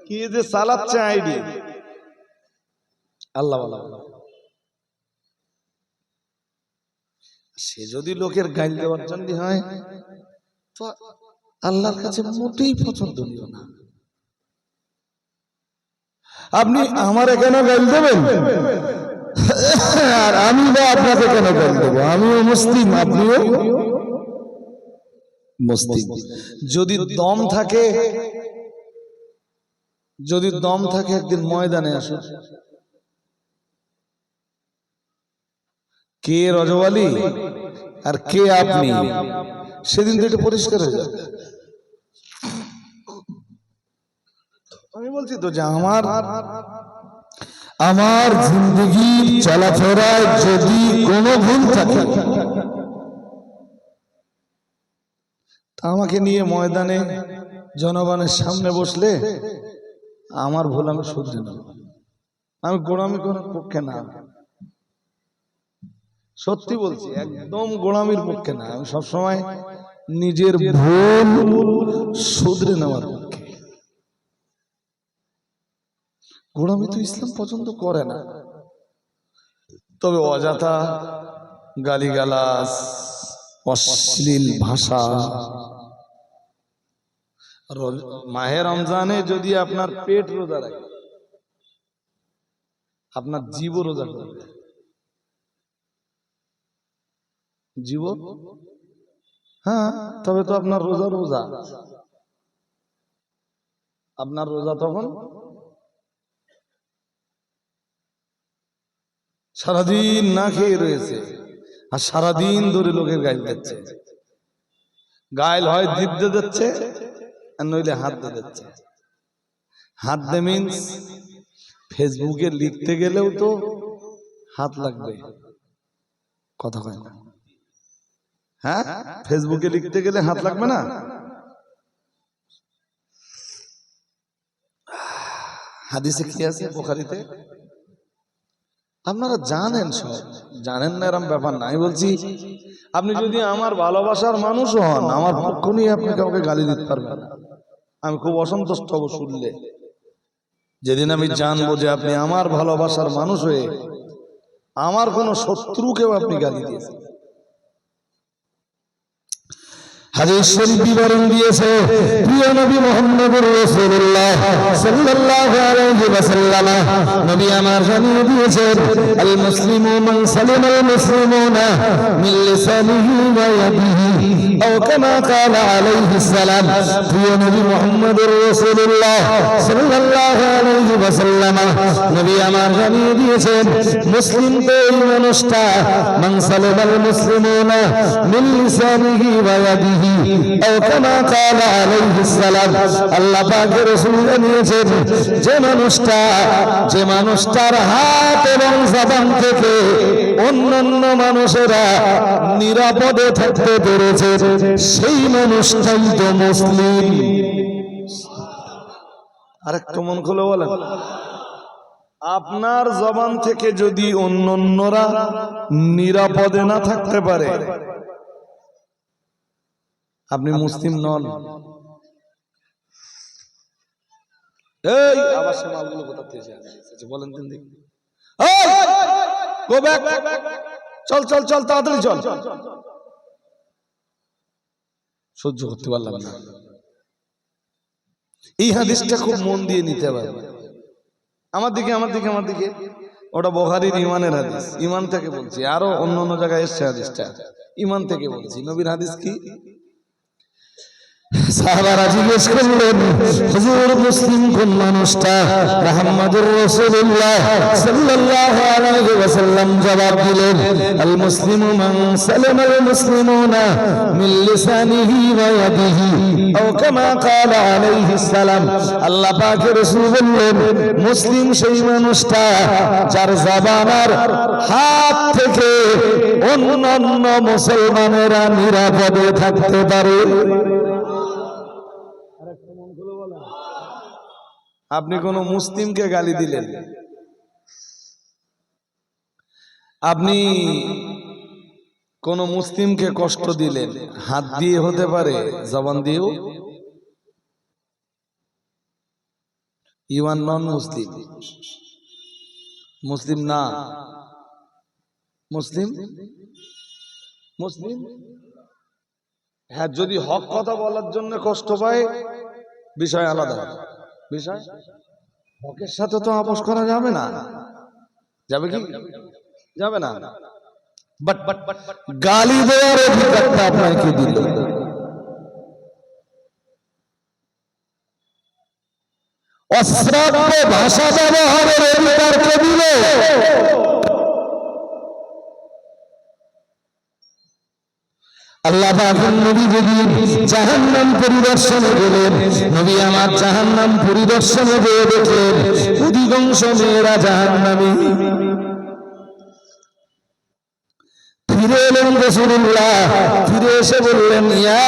কি যে চালাচ্ছে আইডি, আল্লাহ আল্লাহ। সে যদি লোকের গাইল দেওয়ার জন্য হয় তো আল্লাহর কাছে মোটেই পছন্দনীয় না। আপনি আমারে কেন গাইল দেবেন, আর আমি বা আপনাকে কেন গাইল দেবো? আমিও মুসলিম, আপনিও মুসলিম। যদি দম থাকে, যদি দম থাকে একদিন ময়দানে আসুন, কে রজওয়ালি আর কে আপনি, সেদিন তো এটা পরিষ্কার হয়ে যাবে। আমি বলছি তো যে আমার জিন্দগি চলাফেরায় যদি কোনো ভুল থাকে তা আমাকে নিয়ে ময়দানে জনগণের সামনে বসলে আমার ভুল আমি শুধরে নেব। আমি গোড়ামি করার পক্ষে না, সত্যি বলছি, একদম গোড়ামির পক্ষে না। আমি সবসময় নিজের ভুল শুধরে নেওয়ার পক্ষে। গোড়ামি তো ইসলাম পছন্দ করে না। তবে অযথা গালিগালাজ, অশ্লীল ভাষা, মাহে রমজানে যদি আপনার পেট রোজা রাখে, আপনার জীব রোজা করবে, জীব, হ্যাঁ, তবে তো আপনার রোজা রোজা, আপনার রোজা তখন সারাদিন না খেয়ে রয়েছে, আর সারাদিন ধরে লোকের গাইল দিচ্ছে। গাইল হয় জিভ দিয়ে দিচ্ছে, আর নইলে হাত দিয়ে দিচ্ছে। হাত দিয়ে মিন্স ফেসবুকে লিখতে গেলেও তো হাত লাগবে, কথা কয় না। হ্যাঁ, ফেসবুকে লিখতে গেলে হাত লাগবে না? হাদিসে কি আছে বুখারীতে? আপনারা জানেন, সব জানেন না এরকম ব্যাপার না। আমি বলছি আপনি যদি আমার ভালোবাসার মানুষ হন, আমার পক্ষ নিয়ে আপনি কাউকে গালি দিতে পারবেন না। আমি খুব অসন্তুষ্ট হব শুনলে। যেদিন আমি জানবো যে আপনি আমার ভালোবাসার মানুষ হয়ে আমার কোনো শত্রুকেও আপনি গালি দিয়েছেন। হাদিস শরীফ বিবরণ দিয়েছে প্রিয় নবী মুহাম্মদুর রাসূলুল্লাহ সাল্লাল্লাহু আলাইহি ওয়াসাল্লাম। নবী আমার জানিয়ে দিয়েছেন, আল মুসলিমু মান সালিমাল মুসলিমুনা মিন লিসানিহি ওয়া ইয়াদিহি, আও কামা ক্বালা আলাইহিস সালাম। প্রিয় নবী মুহাম্মদুর রাসূলুল্লাহ সাল্লাল্লাহু আলাইহি ওয়াসাল্লাম, নবী আমার জানিয়ে দিয়েছেন, মুসলিম তো ওই মানুষটা, মান সালিমাল মুসলিমুনা মিন লিসানিহি ওয়া ইয়াদিহি, আও কামা ক্বালা আলাইহিস সালাম। আল্লাহ পাকের রাসূল জানিয়েছেন, যে মানুষটার হাত এবং জবান থেকে অন্যান্য মানুষেরা নিরাপদে থাকতে পেরেছে, সেই মানুষটাই তো মুসলিম। আরেকটু মন খুলে বলেন, আপনার জবান থেকে যদি অন্যান্যরা নিরাপদে না থাকতে পারে, আপনি মুসলিম নন। এই আবার সে মালগুলো কোথা থেকে এসেছে বলেন দিন দেখি। এই গো ব্যাক, চল চল চল, তাড়াতাড়ি চল। সহ্য করতে পারলাম না। এই হাদিসটা খুব মন দিয়ে নিতে হবে। আমার দিকে আমার দিকে আমার দিকে, ওটা বুখারীর ঈমানের হাদিস, ঈমান থেকে বলছি। আরো অন্য অন্য জায়গায় এসেছে হাদিসটা, ঈমান থেকে বলছি। নবীর হাদিস কি? সাহাবারা জিজ্ঞেস করলেন, হুজুর মুসলিম কোন মানুষটা? মুহাম্মদুর রাসূলুল্লাহ সাল্লাল্লাহু আলাইহি ওয়াসাল্লাম জবাব দিলেন, আল মুসলিমু মান সালামাল মুসলিমুনা মিন লিসানিহি ওয়া ইয়াদিহি আও কামা ক্বালা আলাইহিস সালাম। আল্লাহ পাকের রাসূল বললেন, মুসলিম সেই মানুষটা যার জবান আর হাত থেকে অন্যান্য মুসলমানেরা নিরাপদে থাকতে পারে। আপনি কোন মুসলিমকে গালি দিলেন, আপনি কোন মুসলিমকে কষ্ট দিলেন, হাত দিয়ে হতে পারে, জবান দিয়েও। ইউ আর নন মুসলিম, মুসলিম না, মুসলিম মুসলিম। হ্যাঁ, যদি হক কথা বলার জন্য কষ্ট পায় বিষয় আলাদা, বিষয় হকের সাথে তো আপোষ করা যাবে না। যাবে কি? যাবে না। বাট গালি দেওয়ার অধিকারটা আপনাকে দিল। অশ্রাব্য ভাষা ব্যবহারের অধিকারকে দিল। আল্লাহ পাকের নবী যদি জাহান্নাম পরিদর্শনে গেলেন, নবী আমার জাহান্নাম পরিদর্শনে গিয়ে দেখলেন অধিকাংশ মেয়েরা জাহান্নামী। ফিরে এলেন রাসূলুল্লাহ, ফিরে এসে বললেন, ইয়া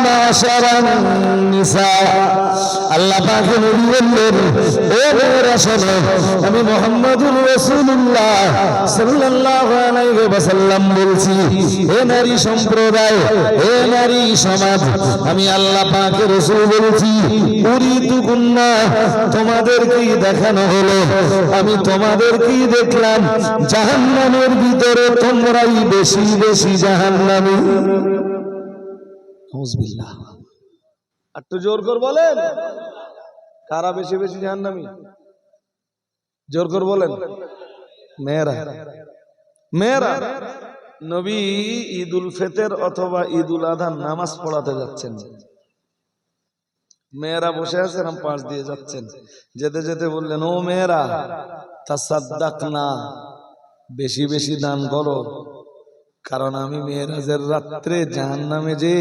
মাশারান নিসা। আল্লাহ পাকের নবী বললেন, ও মেয়েরা শোনো, আমি মুহাম্মদুর রাসূলুল্লাহ সাল্লাল্লাহু আলাইহি ওয়াসাল্লাম বলছি, হে নারী সম্প্রদায়, হে নারী সমাজ, আমি আল্লাহ পাকের রাসূল বলছি, উরিদুকুন্না, তোমাদেরকেই দেখানো হলো, আমি তোমাদেরকেই দেখলাম জাহান্নামের ভিতরে তোমরাই বেশি বেশি জাহান্নামী। নাউযুবিল্লাহ। একটু জোর করে বলেন, কারা বেশি বেশি জাহান্নামী? জোর করে বলেন। মেয়েরা, মেয়েরা। নবী ঈদুল ফিতর অথবা ঈদুল আযহার নামাজ পড়াতে যাচ্ছেন, মেয়েরা বসে আছেন, পাশ দিয়ে যাচ্ছেন, যেতে যেতে বললেন, ও মেয়েরা, তাসাদ্দাকনা, বেশি বেশি দান করো, কারণ আমি মেরাজের রাত্রে জাহান্নামে যে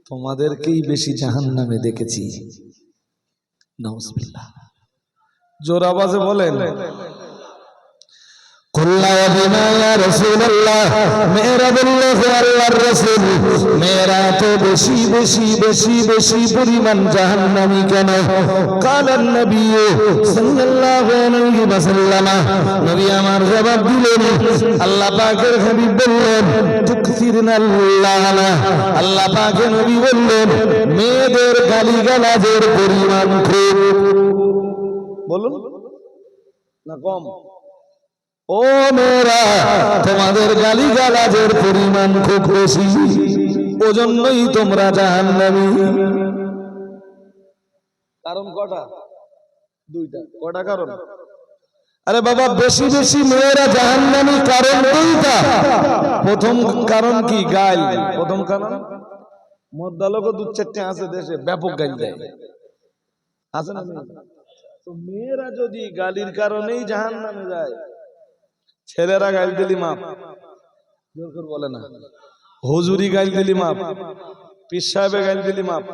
তোমাদেরকেই বেশি জাহান্নামে দেখেছি। নাউযুবিল্লাহ। জোর আওয়াজে বলেন। কুল্লা বিমা ইয়া রাসূলুল্লাহ, মেয়েরা বলল, হে আল্লাহর রাসূল, মেয়েরা তো বেশি বেশি বেশি বেশি পরিমাণ জাহান্নামী কেন? কালান নবী সাল্লাল্লাহু আলাইহি ওয়াসাল্লাম, নবী আমার জবাব দিলেন, আল্লাহ পাকের হাবিব বললেন, তুকসিরনাল লানা, আল্লাহ পাকের নবী বললেন, মেয়েদের গালিগালাজের পরিমাণ খুব। বলুন না কম? ও মেয়েরা, তোমাদের গালিগালাজের পরিমাণ খুব বেশি, ওজন্যই তোমরা জাহান্নামী। কারণ কটা? দুইটা। কটা কারণ? আরে বাবা, বেশি বেশি মেয়েরা জাহান্নামী কারণ দুইটা। প্রথম কারণ কি? গাল। প্রথম কারণ মদ্দালোক দু চারটে আছে দেশে, ব্যাপক গাল দেয়, আছে না? তো মেয়েরা যদি গালির কারণেই জাহান্নামে যায়, ছেলেরা গাল দিলি মাপ, জোর করে বলে না, হুজুরি গাল দিলি মাপ, পীর সাহেবে গাল দিলি মাপ,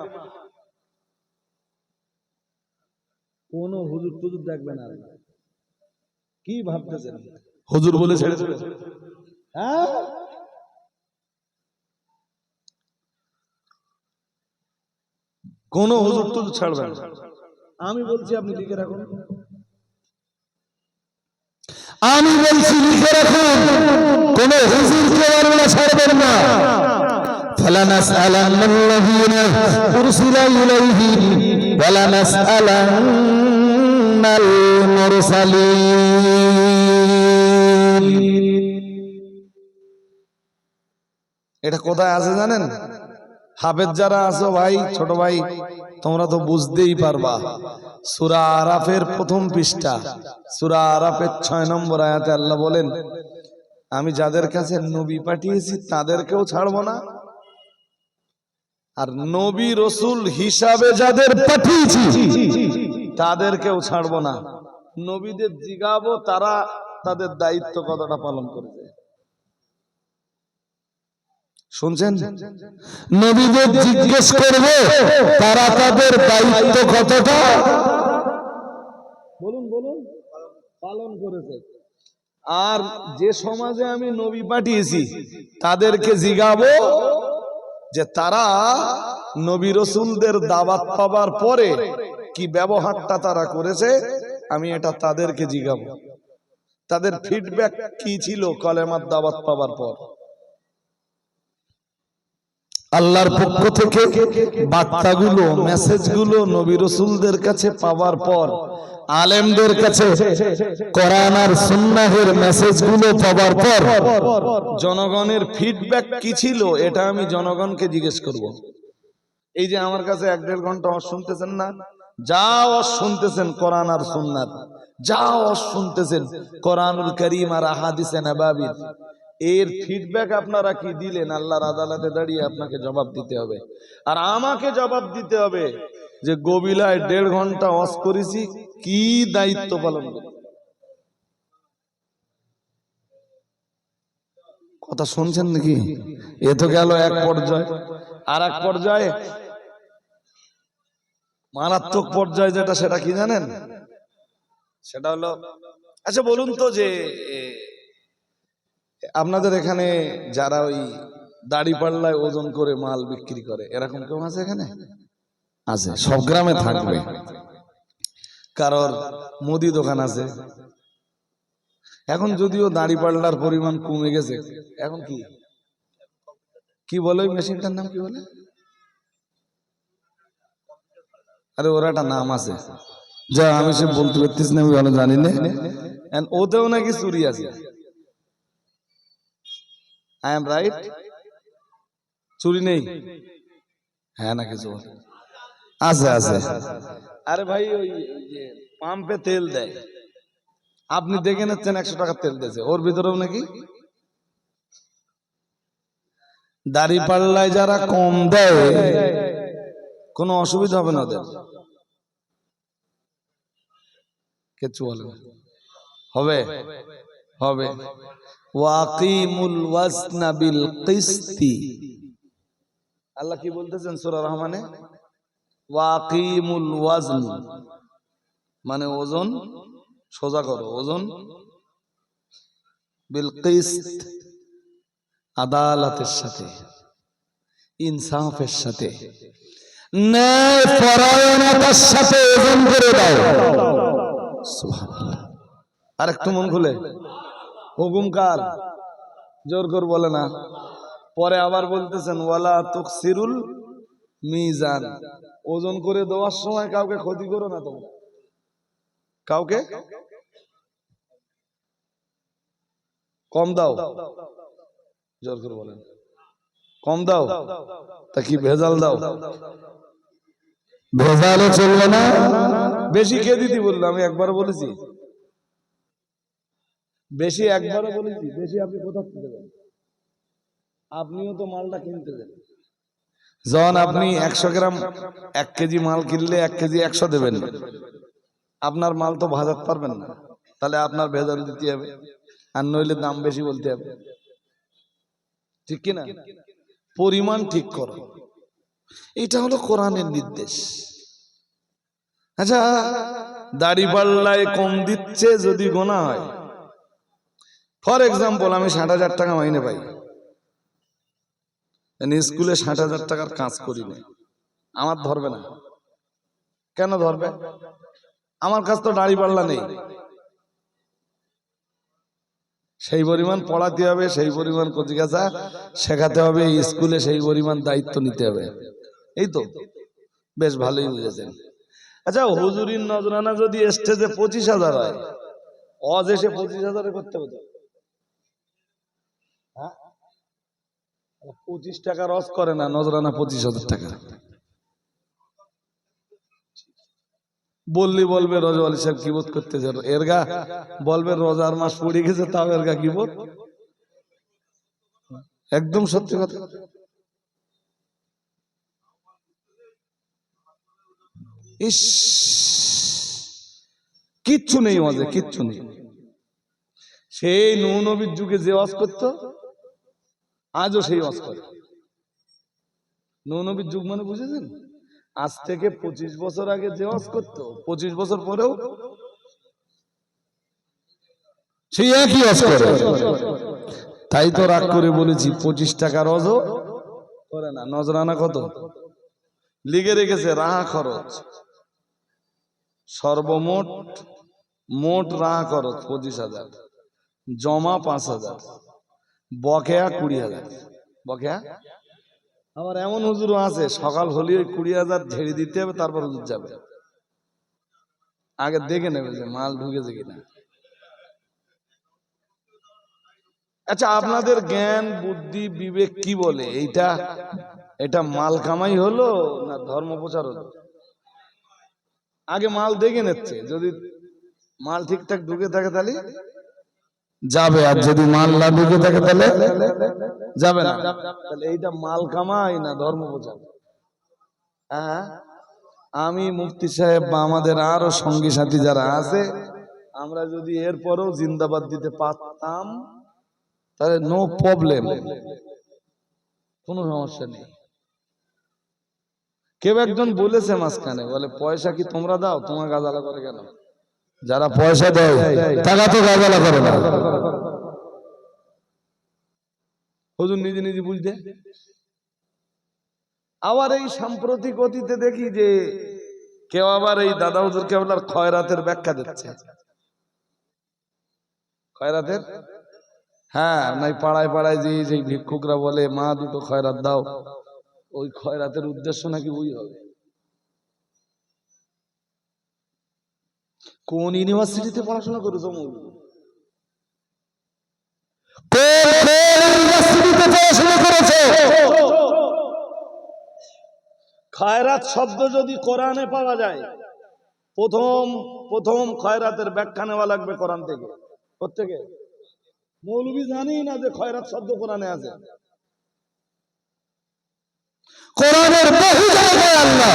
কোন হুজুর টুজুর দেখবে না। কি ভাবতেছেন হুজুর বলে ছেড়ে দেবে? হ্যাঁ, কোন হুজুর টুজুর ছাড়বে না। আমি বলছি, আপনি লিখে রাখুন। আমি বলছি লিখে রাখুন, কোন হুজুরকে আল্লাহ ছাড়বেন না। ফালানাসআলান্নাল্লাযীনা উরসিলা ইলাইহিম ওয়ালানাসআলান্নাল মুরসালিন। এটা কোথায় আছে জানেন? হাফেজ যারা আছো ভাই, ছোট ভাই, তোমরা তো বুঝতেই পারবা। সূরা আরাফের প্রথম পৃষ্ঠা, সূরা আরাফের 6 নম্বর আয়াতে আল্লাহ বলেন, আমি যাদের কাছে নবী পাঠিয়েছি তাদেরকেও ছাড়বো না, আর নবী রসুল হিসাবে যাদের পাঠিয়েছি তাদেরকেও ছাড়বো না। নবীদের জিগাবো তারা তাদের দায়িত্ব কতটা পালন করেছে। শুনছেন? নবীদের জিজ্ঞেস করবে তারা তাদের দায়িত্ব কতটা বলুন বলুন পালন করেছে। আর যে সমাজে আমি নবী পাঠিয়েছি তাদেরকে জিগাবো যে তারা নবী রসুলদের দাওয়াত পাবার পরে কি ব্যবহারটা তারা করেছে, আমি এটা তাদেরকে জিগাবো। তাদের ফিডব্যাক কি ছিল কলেমার দাওয়াত পাবার পর। আল্লাহর পক্ষ থেকে বার্তাগুলো মেসেজগুলো নবী রসুলদের কাছে পাওয়ার পর, আলেমদের কাছে কোরআন আর সুন্নাহের মেসেজগুলো পাওয়ার পর জনগণের ফিডব্যাক কি ছিল এটা আমি জনগণকে জিজ্ঞেস করব। এই যে আমার কাছে 1-1.5 ঘন্টা শুনতেছেন না, যা শুনতেছেন কোরআন আর সুন্নাত, যা শুনতেছেন কোরআনুল কারীম আর আহাদিসে নবাবী, এর ফিডব্যাক আপনারা কি দিলেন আল্লাহর আদালতে দাঁড়িয়ে আপনাকে জবাব দিতে হবে। আর আমাকে জবাব দিতে হবে যে গবিলায় 1.5 ঘন্টা ওয়াজ করেছি, কি দায়িত্ব পালন করি। কথা শুনছেন নাকি? এ তো গেল এক পর্যায়ে। আর এক পর্যায়ে মারাত্মক পর্যায়ে যেটা, সেটা কি জানেন? সেটা হলো, আচ্ছা বলুন তো যে আপনাদের এখানে যারা ওই দাড়ি পাল্লায় ওজন করে মাল বিক্রি করে এরকম কেউ আছে এখানে? আছে, সব গ্রামে থাকবে। কারোর মুদি দোকান আছে। এখন যদিও দাড়ি পাল্লার পরিমাণ কমে গেছে, এখন কি কি বলে ওই মেশিনটার নাম কি বলে? আরে ওর একটা নাম আছে, যা আমি সে বলতে পারতেছি না, আমি ভালো জানি না। ওতেও নাকি চুরি আছে। I am right? চুরি নেই? হ্যাঁ না কিছু আছে আছে। আরে ভাই ওই যে পাম্পে তেল দেয়, আপনি দেখে নিচ্ছেন 100 টাকা তেল দিয়েছে, ওর ভিতরেও নাকি দাড়ি পাল্লায় যারা কম দেয় কোনো অসুবিধা হবে না ওদের, কিছু বলে হবে হবে। ওয়াকিমুল ওয়াজনা বিল কিসতি, আল্লাহ কি বলতেছেন সূরা রহমানে? ওয়াকিমুল ওয়াজন, মানে ওজন সোজা করো, ওজন বিল কিসত, আদালতের সাথে, ইনসাফের সাথে, ন্যায় পরায়ণতার সাথে ওজন করে দাও। সুবহানাল্লাহ। আর একটু মন খুলে, হুকুম কার? জোর করে বলে না। পরে আবার বলতেছেন ওয়ালা তুকসিরুল মিজান, ওজন করে দেওয়ার সময় কাউকে ক্ষতি করো না তোমরা, কাউকে কম দাও। জোর করে বলেন, কম দাও তা কি ভেজাল দাও? ভেজালও চলবে না। বেশি কে দিতে বললো? আমি একবারও বলেছি বেশি, একবারও বলেছি বেশি। আপনি কোথা থেকে দেবেন? আপনিও তো মালটা কিনতে দেন। যখন আপনি 100 গ্রাম 1 কেজি মাল কিনলে 1 কেজি 100 দেবেন, আপনার মাল তো ভাজাতে পারবেন না, তাহলে আপনার ভেজাল দিতে হবে, আর নইলে দাম বেশি বলতে হবে, ঠিক কিনা? পরিমাণ ঠিক করো, এটা হলো কোরআনের নির্দেশ। আচ্ছা, দাড়ি পাল্লায় কম দিচ্ছে যদি গোনা হয়, ফর এক্সাম্পল আমি 60,000 টাকা মাইনে পাই, স্কুলে 60,000 টাকার কাজ করি না, আমার ধরবে না? কেন ধরবে? আমার কাছে তো দাড়ি পাল্লা নেই। সেই পরিমাণ পড়াতে হবে, সেই পরিমাণ কচিকাচা শেখাতে হবে, স্কুলে সেই পরিমাণ দায়িত্ব নিতে হবে। এই তো বেশ ভালোই বুঝেছেন। আচ্ছা, হুজুরির নজরানা যদি স্টেজে 25,000 হয়, অজ এসে 25,000 করতে হতো। 25 টাকা রস করে না, নজরানা 25,000 টাকা। বললি বলবে রোজা আলী সাহেব কিবত করতে যান, এরগা বলবে রোজার মাস পড়ে গেছে, তাও এরগা কিবত। একদম সত্যি কথা। ইস, কিচ্ছু নেই ওয়াজে, কিচ্ছু নেই। সেই নূহ নবীর যুগে যে ওয়াজ করতো আজও সেই ওয়াজ করে। নূহ নবীর যুগ মানে বুঝেছেন? আজ থেকে 25 বছর আগে যে ওয়াজ করতো 25 বছর পরেও সেই একই ওয়াজ করে। তাই তো রাগ করে বলেছি 25 টাকার ওয়াজও করে না। নজরানা কত লিখে রেখেছে? রাহা খরচ সর্বমোট রাহা খরচ 25,000, জমা 5,000, বকেয়া 20,000। বকেয়া আবার এমন হুজুরও আছে সকাল হলে 20,000 ঝেড়ে দিতে হবে, তারপর হুজুর যাবে। আগে দেখে নেবে যে মাল ঢুকেছে কিনা। আচ্ছা, আপনাদের জ্ঞান বুদ্ধি বিবেক কি বলে? এটা মাল কামাই হলো না ধর্ম প্রচার হলো? আগে মাল দেখে নিচ্ছে, যদি মাল ঠিকঠাক ঢুকে থাকে তাহলে যাবে, আর যদি মাল না ঢুকে থাকে তাহলে যাবে না। তাহলে এইটা মাল কামাই না ধর্ম প্রচার? হ্যাঁ, আমি মুফতি সাহেব বা আমাদের আরো সঙ্গী সাথী যারা আছে, আমরা যদি এরপরও জিন্দাবাদ দিতে পারতাম তাহলে নো প্রবলেম, কোনো সমস্যা নেই। কেউ একজন বলেছে মাঝখানে, বলে পয়সা কি তোমরা দাও? তোমার গাজালা করে কেন? যারা পয়সা দেয় টাকা তো গাজালা করে না। হুজুর নিজে নিজে বুঝতে। আবার এই সাম্প্রতিক অতীতে দেখি যে কেউ আবার এই দাদা হুজুর কেবলার খয়রাতের ব্যাখ্যা দিচ্ছে। খয়রাতের, হ্যাঁ, নাই পাড়ায় পাড়ায় যে সেই ভিক্ষুকরা বলে মা দুটো খয়রাত দাও, ওই খয়রাতের উদ্দেশ্য নাকি ওই হবে। কোন ইউনিভার্সিটিতে পড়াশোনা করেছো মৌলভী? খয়রাত শব্দ যদি কোরআনে পাওয়া যায়, প্রথম খয়রাতের ব্যাখ্যা নেওয়া লাগবে কোরআন থেকে। প্রত্যেকে মৌলভী জানি না যে খয়রাত শব্দ কোরআনে আছে। কোরআনের বহু জায়গায় আল্লাহ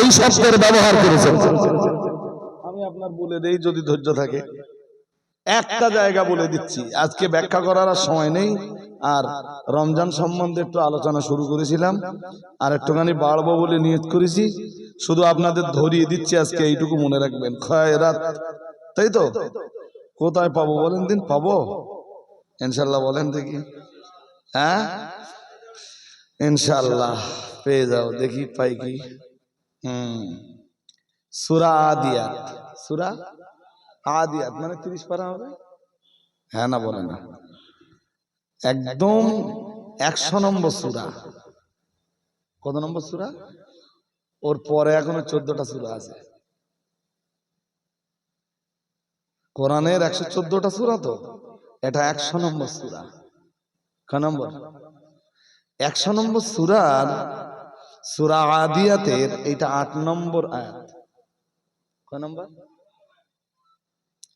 এই শব্দের ব্যবহার করেছেন। আমি আপনার বলে দেই যদি ধৈর্য থাকে। একটা জায়গা বলে দিচ্ছি, আজকে ব্যাখ্যা করার আর সময় নেই। আর রমজান সম্বন্ধে একটু আলোচনা শুরু করেছিলাম, আর একটুখানি বাড়বো বলে নিয়ত করেছি। শুধু আপনাদের ধরিয়ে দিচ্ছি আজকে, এইটুকু মনে রাখবেন। খয়রাত, তাই তো? কোথায় পাবো বলেন দিন? পাবো ইনশাল্লাহ, বলেন দেখি। হ্যাঁ, ইনশাল্লাহ পেয়ে যাও। দেখি পাই কি। সূরা আদিয়াত। সূরা আদিয়াত মানে 30 পারা হবে? হ্যাঁ না বলে না? একদম 100 নম্বর সূরা। কত নম্বর সূরা? ওর পরে এখনো 14টা সূরা আছে। কোরআনের 114টা সূরা, তো এটা 100 নম্বর সূরা। ক নম্বর? 100 নম্বর সূরার সূরা আদিয়াতের এটা 8 নম্বর আয়াত। ক নম্বর?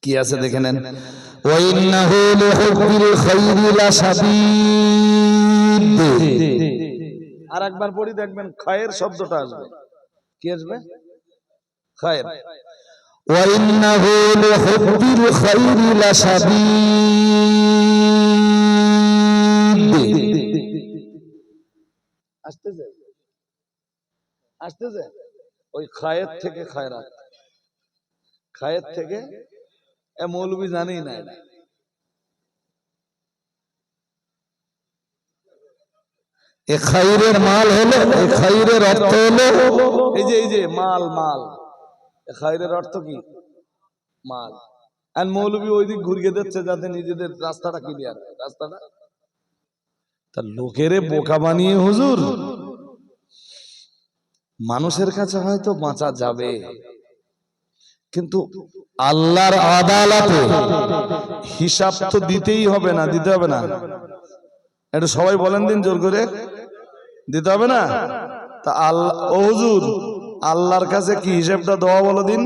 কি আছে দেখে নেন। ওয়াইন্নাহু লিহুব্বিল খাইরি লাশাদীদ। আর একবার পড়ি, দেখবেন খায়ের শব্দটা আসবে। কি আসবে? খায়ের। ওয়াইন্নাহু লিহুব্বিল খাইরি লাশাদীদ। আসতেছে ওই খায়ের থেকে খায়রাত, খায়ের থেকে। এ মৌলভী জানি না এটা। এ খাইরের মাল হলো, এ খাইরের অর্থ হলো এই যে মাল। এ খাইরের অর্থ কি? মাল। আর মৌলভী ওই দিক ঘুরিয়ে দিচ্ছে যাতে নিজেদের রাস্তাটা ক্লিয়ার, রাস্তাটা। তা লোকেরে বোকা বানিয়ে হুজুর মানুষের কাছে হয়তো বাঁচা যাবে, কিন্তু আল্লাহর আদালতে হিসাব তো দিতেই হবে না? দিতে হবে না? এটা সবাই বলেন দিন জোর করে, দিতে হবে না? তা আল্লাহ, ও হুজুর, আল্লাহর কাছে কি হিসাবটা দেওয়া বলো দিন।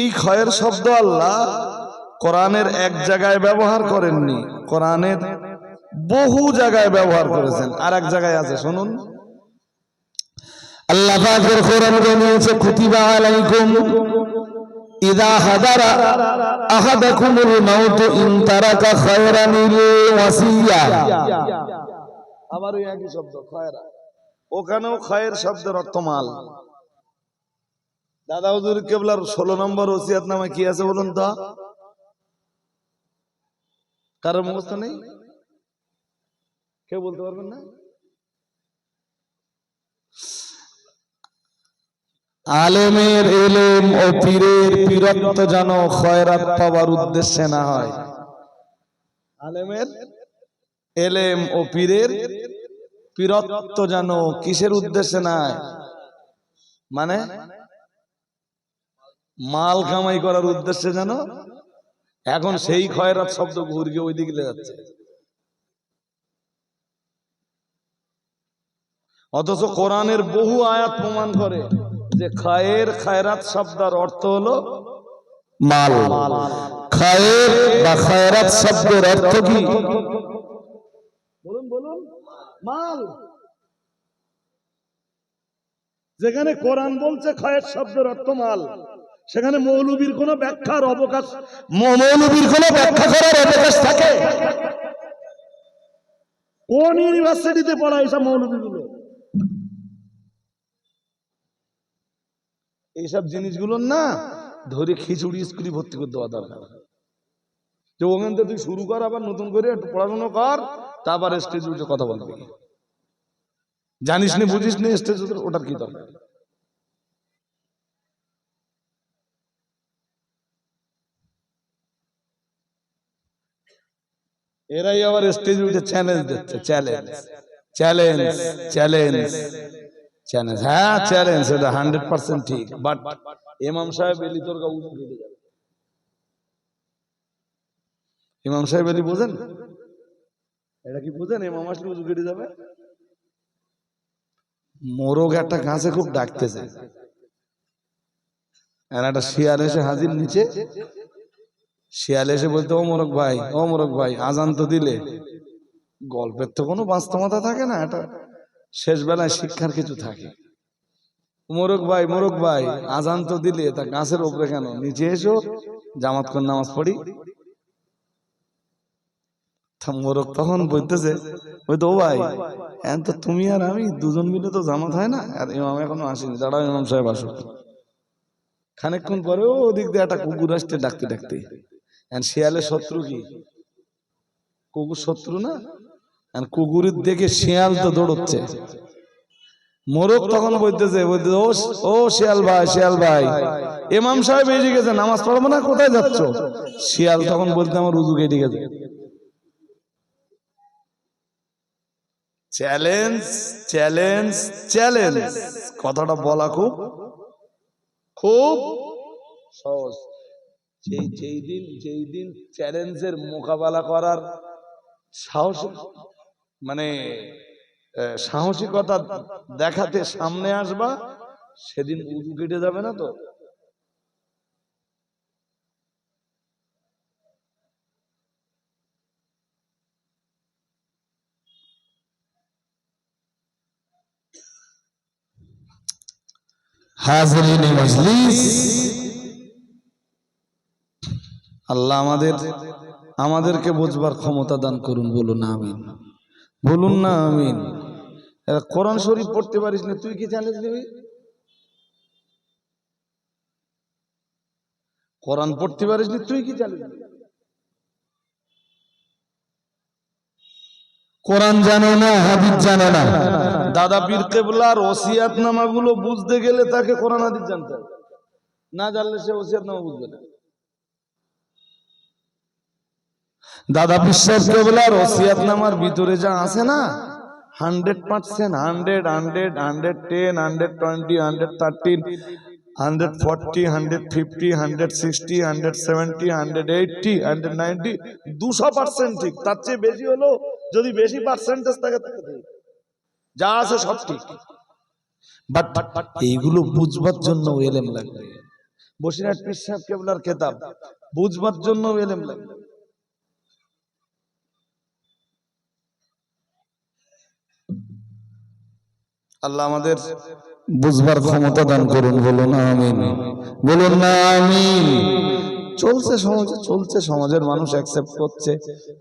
এই খয়ের শব্দ আল্লাহ কোরআনের এক জায়গায় ব্যবহার করেননি, কোরআনের বহু জায়গায় ব্যবহার করেছেন। আর এক জায়গায় আছে, শুনুন। আল্লাহ পাকের কোরআন জানিয়েছে কুতিবা আলাইকুম ইযা হাদারা আহাদাকুমুল মাউত ইন তারাকা খায়রানিল ওয়াসিয়া। আবার ওই একই শব্দ খয়রা, ওখানেও খয়ের শব্দের অর্থ মাল। দাদা হুজুর কেবলার 16 নম্বর ওসিয়াত নামে কি আছে বলুন তো? কারোর মুখস্থ নেই? কেউ বলতে পারবেন না? আলেমের এলেম ও পীরের পীরত্ব যেন খয়রাত পাওয়ার উদ্দেশ্যে না হয়। আলেমের এলেম ও পীরের পীরত্ব যেন কিসের উদ্দেশ্যে না হয়? মানে মাল কামাই করার উদ্দেশ্যে যেন। এখন সেই খয়রাত শব্দ ঘুরে ওই দিকে যাচ্ছে। অথচ কোরআনের বহু আয়াত প্রমাণ করে যে খায়রাত শব্দের অর্থ হলো মাল। খায়ের বা খায়রাত শব্দের অর্থ কি? বলুন বলুন, মাল। যেখানে কোরআন বলছে খায়ের শব্দের অর্থ মাল, সেখানে মৌলবীর কোনো ব্যাখ্যার অবকাশ, মৌলবীর কোনো ব্যাখ্যা করার অবকাশ থাকে? কোন ইউনিভার্সিটিতে পড়ায় এইসব মৌলবীগুলো? এইসব জিনিসগুলো না ধরে খিচুড়ি স্কুলে ভর্তি করে দেওয়া দরকার। যে ওখান থেকে তুই শুরু কর, আবার নতুন করে একটু পড়াশোনা কর, তারপর স্টেজ উঠে কথা বলবি। জানিস নি বুঝিস নি স্টেজ ওটার কি দরকার? এরাই আবার স্টেজ উঠে চ্যালেঞ্জ দিচ্ছে। Challenge challenge challenge challenge. হ্যাঁ চ্যালেঞ্জ, এটা 100% ঠিক। বাট ইমাম সাহেব এলি তোর গা উজু কেটে যাবে। ইমাম সাহেব এলি বোঝেন? এটা কি বোঝেন? ইমাম আসলে উজু কেটে যাবে। মোরগ একটা গাছে খুব ডাকতেছে, একটা শিয়াল এসে হাজির নিচে। শিয়াল এসে বলতে, ও মোরগ ভাই, ও মোরগ ভাই, আজান তো দিলে। গল্পের তো কোনো বাস্তবতা থাকে না, এটা শেষ বেলায় শিক্ষার কিছু থাকে। মোরগ ভাই, আজান তো দিলে, তা গাছের উপরে কেন? নিচে এসো, জামাত করে নামাজ পড়ি। মোরগ তখন বলতেছে, ওই তো ভাই, এখন তো তুমি আর আমি দুজন মিলে তো জামাত হয় না, আর ইমাম এখনো আসেনি, দাঁড়াও ইমাম সাহেব আসো। খানিকক্ষণ পরে ওদিক দিয়ে একটা কুকুর আসতে ডাকতে ডাকতে। শিয়ালের শত্রু কি? কুকুর শত্রু না? আর কুকুরের দেখে শিয়াল তো দৌড়চ্ছে। মোরগ তখন বলতেছে, ও শিয়াল ভাই, ইমাম সাহেব এসে গেছে, নামাজ পড়বো না, কোথায় যাচ্ছ? শিয়াল তখন বলতে, আমার উজু কেটে গেছে। চ্যালেঞ্জ চ্যালেঞ্জ চ্যালেঞ্জ, কথাটা বলা খুব খুব সহজ। যেই দিন চ্যালেঞ্জের মোকাবেলা করার সাহস, মানে সাহসিকতা দেখাতে সামনে আসবা, সেদিন উজু কেটে যাবে না তো? হাজরিন মজলিস, আল্লাহ আমাদেরকে বুঝবার ক্ষমতা দান করুন। বলুন আমিন, বলুন না আমিন। কোরআন শরীফ পড়তে পারিস না, তুই কি চ্যালেঞ্জ নিবি? কোরআন পড়তে পারিস না, তুই কি চ্যালেঞ্জ নিবি? কোরআন জানে না, হাদিস জানে না। দাদা পীর কেবলার ওসিয়াত নামাগুলো বুঝতে গেলে তাকে কোরআন হাদিস জানতে হবে, না জানলে সে ওসিয়াত নামা বুঝবে না। দাদা বিশ্বাস কেবলার ওসিয়াত নামার ভিতরে যা আছে না, 100%, 100, 100, 110, 120, 113, 140, 150, 160, 170, 180, 190, 200% ঠিক। তার চেয়ে বেশি হলো, যদি বেশি পার্সেন্টেজ থাকে যা আছে সব ঠিক। বাট এইগুলো বুঝবার জন্য এলেম লাগবে। বসিরহাট পীর সাহেব কেবলার কিতাব বুঝবার জন্য এলেম লাগবে। আল্লাহ আমাদের বুঝবার ক্ষমতা দান করুন, বলুন আমিন, বলুন না আমিন। চলছে সমাজে, চলছে, সমাজের মানুষ অ্যাকসেপ্ট করছে,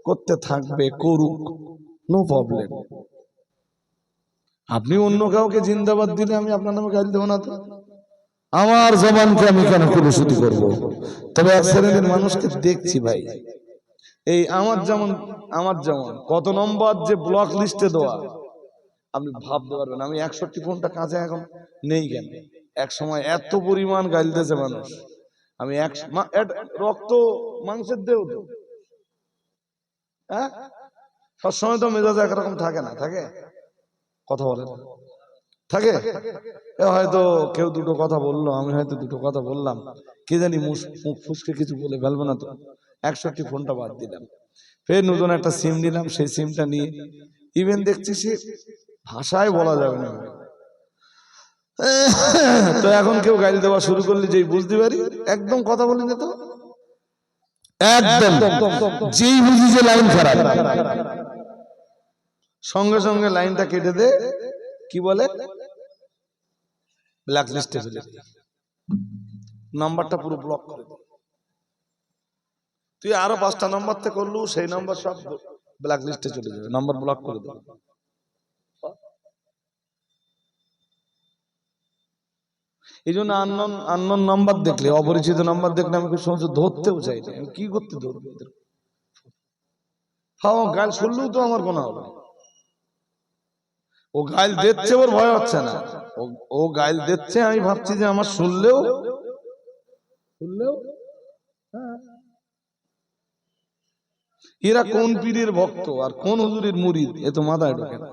করতে থাকবে, করুক, নো প্রবলেম। আপনি অন্য কাউকে জিন্দাবাদ দিলে আমি আপনার নামে গালি দেবো না তো। আমার জবানকে আমি কেন কুলুষিত করবো? তবে এক শ্রেণীর মানুষকে দেখছি ভাই, এই আমার যেমন কত নম্বর যে ব্লক লিস্টে দেওয়া, আপনি ভাবতে পারবেন। আমি 61 ফোনটা কাছে এখন নেই কেন, এক সময় এত পরিমাণ গালি দিয়েছে মানুষ। আমি রক্ত মাংসের দেহ তো, হ্যাঁ, সবসময় তো মেজাজ একরকম থাকে না, থাকে, কথা বলে থাকে। হয়তো কেউ দুটো কথা বললো, আমি হয়তো দুটো কথা বললাম, কে জানি মুখ ফুসকে কিছু বলে ফেলবো না তো। 61 ফোনটা বাদ দিলাম, ফের নতুন একটা সিম নিলাম, সেই সিমটা নিয়ে ইভেন দেখছি সে ভাষায় বলা যাবে না। তো এখন কেউ গাড়ি দেওয়া শুরু করলে যেই বুঝতে পারি একদম কথা বলি না তো, একদম যেই বুঝি যে লাইন খারাপ, সঙ্গে সঙ্গে লাইনটা কেটে দে, কি বলে, ব্ল্যাক লিস্টে ফেলে দে, নাম্বারটা পুরো ব্লক করে দে। তুই আরো 5টা নাম্বার থেকে করলু, সেই নাম্বার সব ব্ল্যাক লিস্টে চলে যাবে, নাম্বার ব্লক করে দেবে। এই জন্য আননোন নাম্বার দেখলে, অপরিচিত নাম্বার দেখলে আমি খুব সহজে ধরতেও চাই না। আমি কি করতে ধরবো এদের? হ্যাঁ, গাল শুনলেও তো আমার গোনা হবে। ও গাল দিচ্ছে, ওর ভয় হচ্ছে না, ও গাল দিচ্ছে, আমি ভাবছি যে আমার শুনলেও হ্যাঁ। এরা কোন পীরের ভক্ত আর কোন হুজুরের মুরিদ এ তো মাথায় ঢোকে না।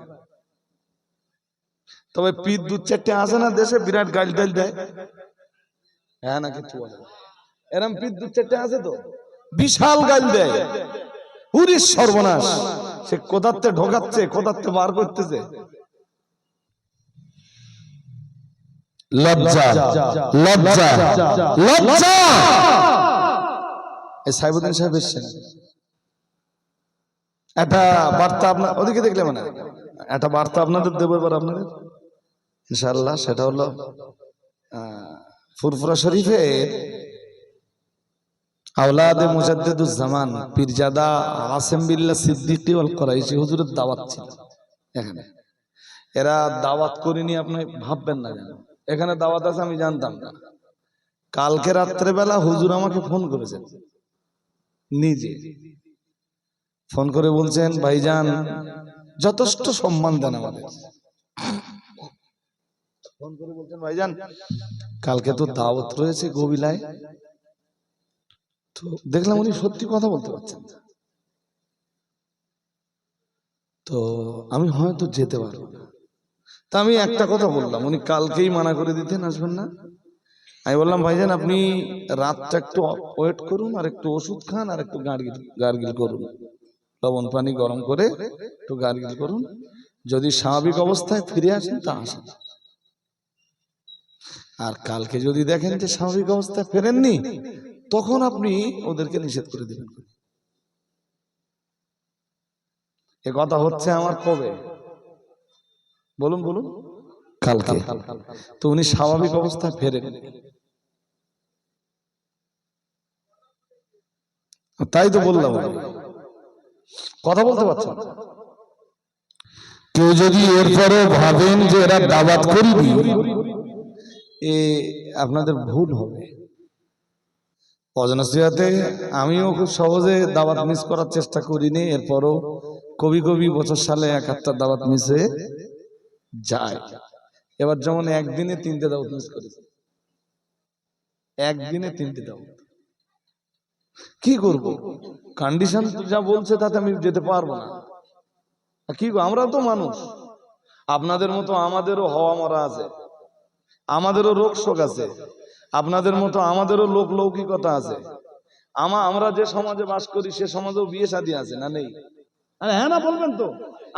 তবে পীর 2-4টে আসে না দেশে, বিরাট গাল টাল দেয়, হ্যাঁ না কিছু বলে, এরম পীর 2-4টে আছে তো, বিশাল গাল দেয়, পুরিস সর্বনাশ। সে কোথাতে ঢোকাচ্ছে, কোথাতে বার করতেছে, লজ্জা লজ্জা লজ্জা। এই সাইবুদ্দিন সাহেব এসছেন, একটা বার্তা আপনার ওদিকে দেখলে, মানে একটা বার্তা আপনাদের দেবো এবার আপনাদের ইনশাআল্লাহ। সেটা হলো ফুরফুরা শরীফের আওলাদে মুজাদ্দিদুজ্জামান পীরজাদা আসেম বিল্লাহ সিদ্দিকী ওয়াল কুরাইশি হুজুরের দাওয়াত ছিল এখানে। এরা দাওয়াত করিনি আপনি ভাববেন না, জানো এখানে দাওয়াত আছে আমি জানতাম না। কালকে রাত্রে বেলা হুজুর আমাকে ফোন করেছেন, নিজে ফোন করে বলছেন, ভাইজান যথেষ্ট সম্মান দেন আমাদের, ফোন করে বলছেন, ভাইজান কালকে তো দাওয়াত রয়েছে গোবিলায়। তো দেখলাম উনি সত্যি কথা বলতে পারছেন, তো আমি হয়তো যেতে পারবো না। তা আমি একটা কথা বললাম, উনি কালকেই মানা করে দিতেন আসবেন না। আমি বললাম, ভাইজান আপনি রাতটা একটু ওয়েট করুন, আর একটু ওষুধ খান, আর একটু গার্গিল করুন, লবণ পানি গরম করে একটু গার্গিল করুন, যদি স্বাভাবিক অবস্থায় ফিরে আসেন তা আসেন। আর কালকে যদি দেখেন যে স্বাভাবিক অবস্থায় ফেরেননি, তখন আপনি ওদেরকে নিষেধ করে দিবেন। এ কথা হচ্ছে আমার কবে, বলুন বলুন, কালকে। তো উনি স্বাভাবিক অবস্থায় ফেরেন, তাই তো বললাম কথা বলতে পারছেন। কেউ যদি এরপরে ভাবেন যে এরা দাওয়াত করিনি, এ আপনাদের ভুল হবে। অজনসিয়াতে আমিও খুব সহজে দাওয়াত মিস করার চেষ্টা করিনি, এরপরও কবি বছর সালে 71 দাওয়াত মিস হয়ে যায়। এবার যেমন একদিনে 3টে দাওয়াত মিস করেছে, একদিনে 3টে দাওয়াত। কি করব, কন্ডিশন যা বলছে তাতে আমি যেতে পারবো না। কি আমরা তো মানুষ, আপনাদের মতো আমাদেরও হওয়া মরা আছে, আমাদেরও রোগ শোক আছে, আপনাদের মতো আমাদেরও লোক লৌকিকতা আছে। আমরা যে সমাজে বাস করি সে সমাজেও বিয়ে শাদী আছে না নেই? আরে হ্যাঁ না বলবেন তো,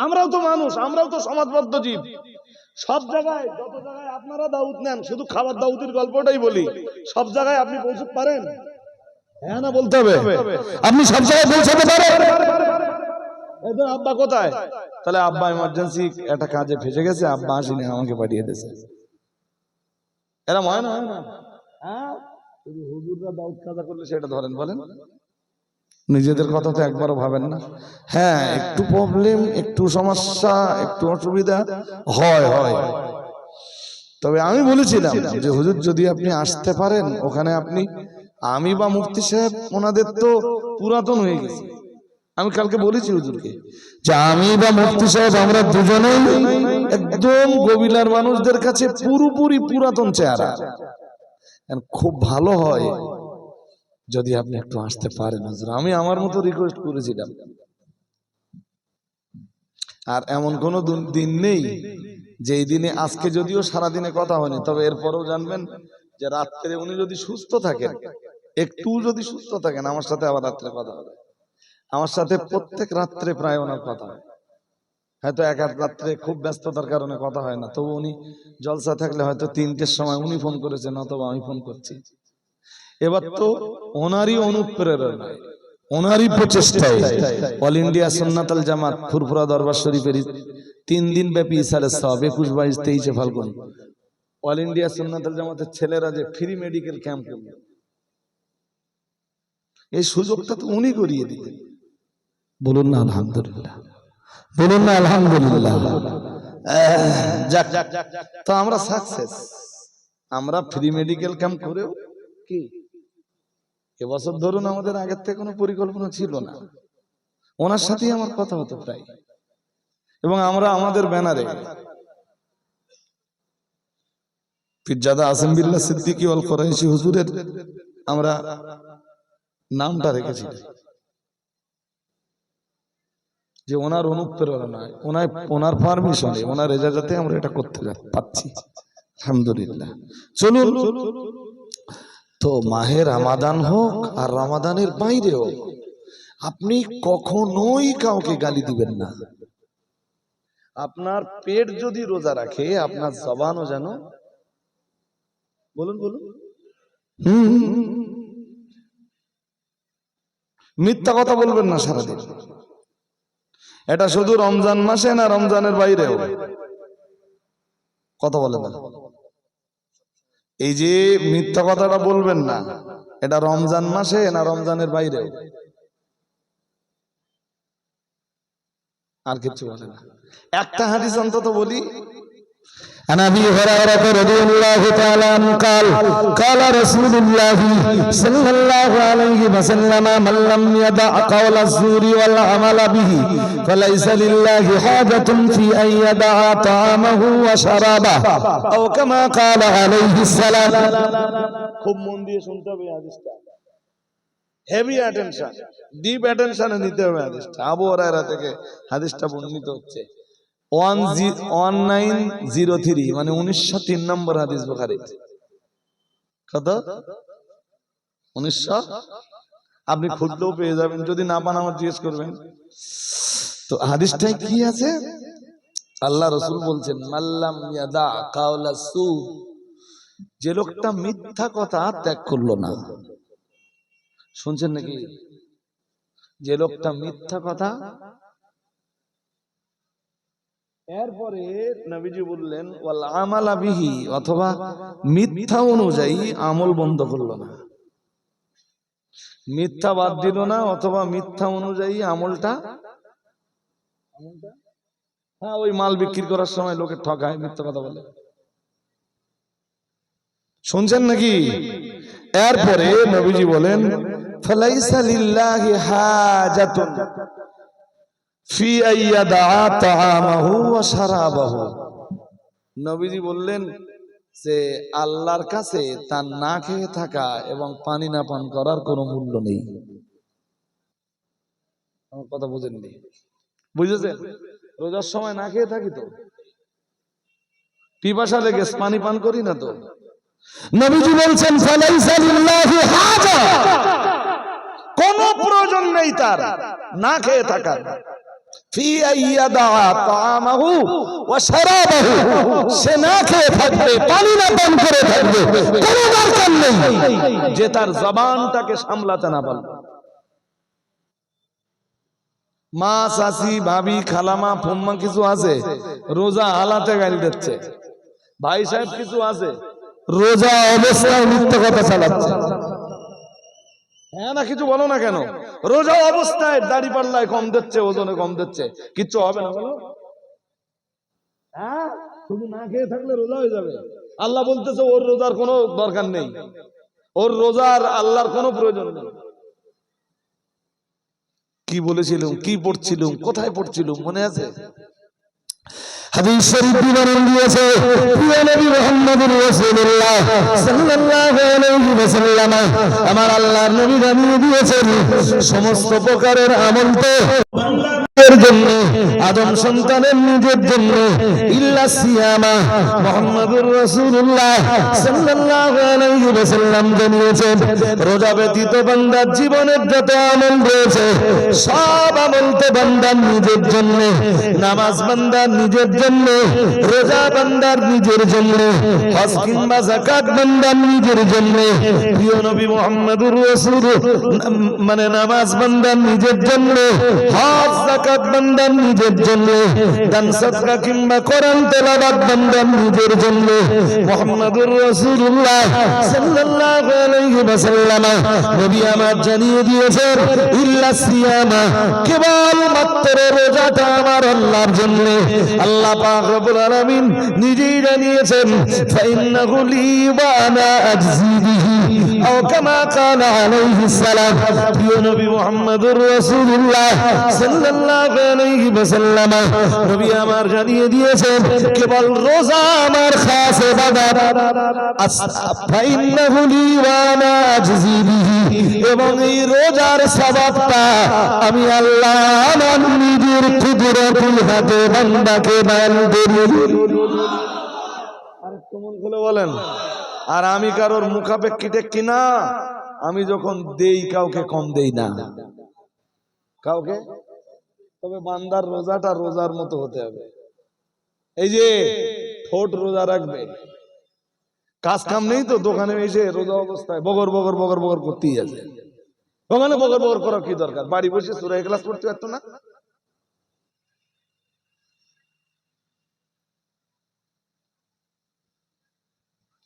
আমরাও তো মানুষ, আমরাও তো সমাজবদ্ধ জীব। সব জায়গায়, যত জায়গায় আপনারা দাউদ নেন, শুধু খাবার দাউদের গল্পটাই বলি, সব জায়গায় আপনি পৌঁছতে পারেন? হ্যাঁ না বলতে হবে, আপনি সব জায়গায় পৌঁছাতে পারেন। এদের আব্বা কোথায়? তাহলে আব্বা ইমার্জেন্সি একটা কাজে ফেসে গেছে, আব্বা আসেনি, আমাকে পাঠিয়ে দিয়েছে। এরা হয় না হ্যাঁ, শুধু হুজুররা দাউদ কাজা করলে সেটা ধরেন, বলেন নিজেদের কথা তো একবারও ভাবেন না। হ্যাঁ, একটু প্রবলেম, একটু সমস্যা, একটু অসুবিধা হয় হয় তবে আমি বলেছিলাম যে হুজুর যদি আপনি আসতে পারেন ওখানে, আপনি আমি বা মুফতি সাহেব ওনাদের তো পুরাতন হয়ে গেছে। আমি কালকে বলেছি হুজুরকে যে আমি বা মুফতি সাহেব আমরা দুজনেই একদম গবিলার মানুষদের কাছে পুরোপুরি পুরাতন চেহারা। খুব ভালো হয় যদি আপনি একটু আসতে পারেন হুজুর, আমি আমার মতো রিকোয়েস্ট করেছিলাম। আর এমন কোন দিন নেই যে এই দিনে, আজকে যদিও সারাদিনে কথা হয়নি, তবে এরপরেও জানবেন যে রাত্রে উনি যদি সুস্থ থাকেন, একটু যদি সুস্থ থাকেন, আমার সাথে আবার রাত্রে কথা হবে। আমার সাথে প্রত্যেক রাত্রে প্রায় ওনার কথা হয়। হয়তো এক এক রাত্রে খুব ব্যস্ততার কারণে কথা হয় না, তবু উনি জলসা থাকলে হয়তো 3টের সময় উনি ফোন করেছেন অথবা আমি ফোন করছি। এবার তো ওনারই অনুপ্রেরণায়, ওনারই প্রচেষ্টায় অল ইন্ডিয়া সুন্নাতুল জামাত ফুরফুরা দরবার শরীফের 3 দিন ব্যাপী ইসালের সওয়াব 21, 22, 23 ফাল্গুন অল ইন্ডিয়া সুন্নাতুল জামাতের ছেলেরা যে ফ্রি মেডিকেল ক্যাম্প করবে, এই সুযোগটা তো উনি করিয়ে দিতেন। বলুন না আলহামদুলিল্লাহ, বলুন না আলহামদুলিল্লাহ। যাক, তো আমরা সাকসেস। আমরা ফ্রি মেডিকেল ক্যাম্প করেও কি এবছর ধরুন আমাদের আগের থেকে কোনো পরিকল্পনা ছিল না, ওনার সাথেই আমার কথা হতো প্রায়। এবং আমরা আমাদের ব্যানারে পীরজাদা আসিম বিল্লাহ সিদ্দিকী ওয়াল কুরাইশি হুজুরের আমরা নামটা রেখেছি, যে ওনার অনুপ্রেরণায়, ওনার পারমিশনে, ওনার এজাজতে আমরা এটা করতে পারছি আলহামদুলিল্লাহ। চলুন, তো মাহে রমাদান হোক আর রমাদানের বাইরে হোক, আপনি কখনোই কাউকে গালি দিবেন না। আপনার পেট যদি রোজা রাখে, আপনার জবানও যেন, বলুন বলুন, মিথ্যা কথা বলবেন না সারাদিন। এটা শুধু রমজান মাসে না রমজানের বাইরেও কথা বলেন না। এই যে মিথ্যা কথাটা বলবেন না, এটা রমজান মাসে না রমজানের বাইরেও, আর কিছু বলে না। একটা হাদিস অন্তত বলি, عن ابي هريره رضي الله تعالى عنه قال قال رسول الله صلى الله عليه وسلم من لم يدع قول الزور والعمل به فليس لله حاجة في ان يدع طعامه وشرابه او كما قال عليه السلام. খুব মন দিয়ে শুনতে হবে হাদিসটা, হেভি অ্যাটেনশন, ডিপ অ্যাটেনশনে নিতে হবে হাদিসটা। আবু হুরায়রা থেকে হাদিসটা বর্ণিত হচ্ছে 1903, মানে 1903 নম্বর হাদিস বুখারীর। কত? 1900। আপনি খুঁজলেও পেয়ে যাবেন, যদি না পান আমার জিজ্ঞেস করবেন। তো হাদিসটায় কি আছে? আল্লাহ রাসূল বলছেন, মাল্লাম ইয়াদা কাওলা সু, যে লোকটা মিথ্যা কথা ত্যাগ করলো না। শুনছেন নাকি? যে লোকটা মিথ্যা কথা, এরপরে নবীজি বললেন ওয়াল আমালা বিহি, অথবা মিথ্যা অনুযায়ী আমল বন্ধ করলো না, মিথ্যা বাদ দিল না, অথবা মিথ্যা অনুযায়ী আমলটা, হ্যাঁ ওই মাল বিক্রি করার সময় লোকে ঠকায়, মিথ্যা কথা বলে। শুনছেন নাকি? এরপরে নবীজি বলেন ফালাইসা লিল্লাহি হাজাতুন ফি আইয়াদা তাআমাহু ওয়া শারাবাহু। নবীজি বললেন যে আল্লাহর কাছে তার না খেয়ে থাকা এবং পানি না পান করার কোনো মূল্য নেই। আমার কথা বুঝেননি? বুঝেছেন? রোজার সময় না খেয়ে থাকি তো, পিপাসা লেগে পানি পান করি না তো। নবীজি বলছেন ফালাইসা লিল্লাহি হাজা, কোনো প্রয়োজন নেই তার না খেয়ে থাকার। ফি আইয়াদা তাআমাহু ওয়া শারাবাহু, সে না খেয়ে থাকবে, পানি না পান করে থাকবে, কোনো দরকার নেই যে তার জবানটাকে সামলাতে না পারল। মা, চাচি, ভাবি, খালামা, ফুম্মা কিছু আছে রোজা হালাতে গালি দিচ্ছে, ভাই সাহেব কিছু আছে রোজা অবস্থায় মিথ্যা কথা চালাচ্ছে। হ্যাঁ না কিছু বলো না কেন? রোজা অবস্থায় দাড়ি পাল্লায় কম দিচ্ছে, ওজনে কম দিচ্ছে, কিচ্ছু হবে না বলো? হ্যাঁ, শুধু না খেয়ে থাকলে রোজা হয়ে যাবে? আল্লাহ বলতেছে ওর রোজার কোনো দরকার নেই, ওর রোজার আল্লাহর কোনো প্রয়োজন নেই। কি বলেছিলাম, কি পড়ছিলাম, কোথায় পড়ছিলাম মনে আছে? হাদিস শরীফ বিবরণ দিয়েছে প্রিয় নবী মুহাম্মদুর রাসূলুল্লাহ সাল্লাল্লাহু আলাইহি ওয়াসাল্লাম, আমার আল্লাহর নবী জানিয়ে দিয়েছেন সমস্ত প্রকারের আমল তো বান্দাদের জন্য, আদম সন্তানের নিজের জন্য, ইল্লা সিয়ামা। মুহাম্মদুর রাসূলুল্লাহ সাল্লাল্লাহু আলাইহি ওয়াসাল্লাম জানিয়েছেন রোজা ব্যতীত বান্দার জীবনের যত আমল রয়েছে সব আমল তো বান্দার নিজের জন্য, নামাজ বান্দার নিজের জন্য, রোজা বান্দার নিজের জন্য, হজ কিংবা যাকাত বান্দার নিজের জন্য। প্রিয় নবী মুহাম্মদুর রাসূল মানে নামাজ বান্দার নিজের জন্য, হজ যাকাত বান্দার নিজের জন্য, দান সাদকা কিংবা কোরআন তেলাওয়াত বান্দার নিজের জন্য। মুহাম্মদুর রাসূলুল্লাহ সাল্লাল্লাহু আলাইহি ওয়াসাল্লাম নবী আমার জানিয়ে দিয়েছেন ইল্লা সিয়ামা, কেবল মাত্র রোজাটা আমার আল্লাহর জন্য। আল্লাহ পাক রব্বুল আলামিন নিজেই জানিয়েছেন ফাইন্নাহু লি ওয়া আনা আজজি বিহি আও কামা কালা আলাইহিস সালাম। প্রিয় নবী মুহাম্মদুর রাসূলুল্লাহ সাল্লাল্লাহু আলাইহি ওয়াসাল্লাম নবী আমার জানিয়ে দিয়েছেন কেবল রোজা আমার খাস ইবাদত, ফাইন্নাহু লি ওয়া আনা আজজি বিহি, এবং এই রোজার সওয়াবটা আমি আল্লাহ আমার নিজের কুদরতুল হাতে বান্দাকে দান করি। আর কেমন খুলে বলেন? আর আমি কারোর মুখাপেক্ষিতে কিনা, আমি যখন দেই কাউকে কম দেই না কাউকে। তবে বান্দার রোজাটা রোজার মতো হতে হবে। এই যে ঠোঁট রোজা রাখবে, কাজ কাম নেই তো, দোকানে এসে রোজা অবস্থায় বগর বগর বগর বগর করতেই আছে। ওখানে বগর বগর করার কি দরকার? বাড়ি বসে সূরা ইখলাস পড়তে পারতো না?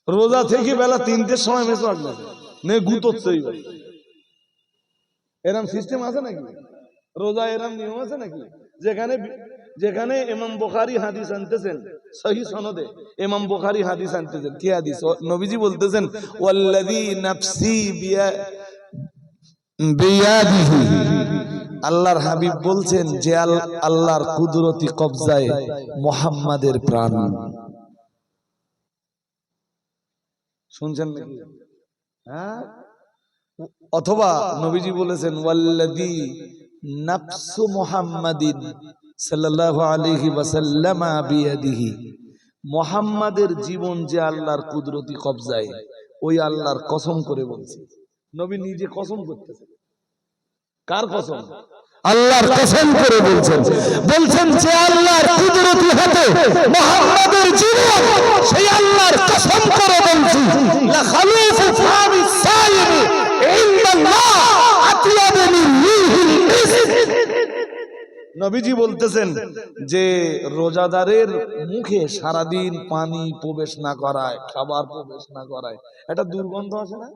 রোজা থেকে বেলা 3টের সময় মেসওয়াক নে গুতোচ্ছে, এরম সিস্টেম আছে নাকি? রোজা এরম নিয়ম আছে নাকি? যেখানে যেখানে ইমাম বুখারী হাদিস আনতেছেন সহিহ সনদে, ইমাম বুখারী হাদিস আনতেছেন, কি হাদিস? নবীজি বলতেছেন ওয়াল্লাযী নাফসি বিয়াদিহি, আল্লাহর হাবিব বলছেন যে আল্লাহর কুদরতি কবজায় মুহাম্মাদের প্রাণ। শুনছেন নাকি? হ্যাঁ, অথবা নবীজি বলেছেন ওয়াল্লাযী নাফসু মুহাম্মাদিন সাল্লাল্লাহু আলাইহি ওয়াসাল্লাম বিয়াদিহি, মুহাম্মাদের জীবন যে আল্লাহর কুদরতি কবজায়, ওই আল্লাহর কসম করে বলছি। নবী নিজে কসম করতেছেন। কার কসম? আল্লাহর কসম করে বলছেন, বলছেন যে আল্লাহর কুদরতি হাতে মুহাম্মাদের জীবন, সেই আল্লাহর কসম করে বলছি লা খালুফু ফামিস সাইমি ইনদাল্লাহ আতিয়াবু মিন রিহিল মিসক। নবীজি বলতেছেন যে রোজাদারের মুখে সারাদিন পানি প্রবেশ না করায়, খাবার প্রবেশ না করায় একটা দুর্গন্ধ আসে না?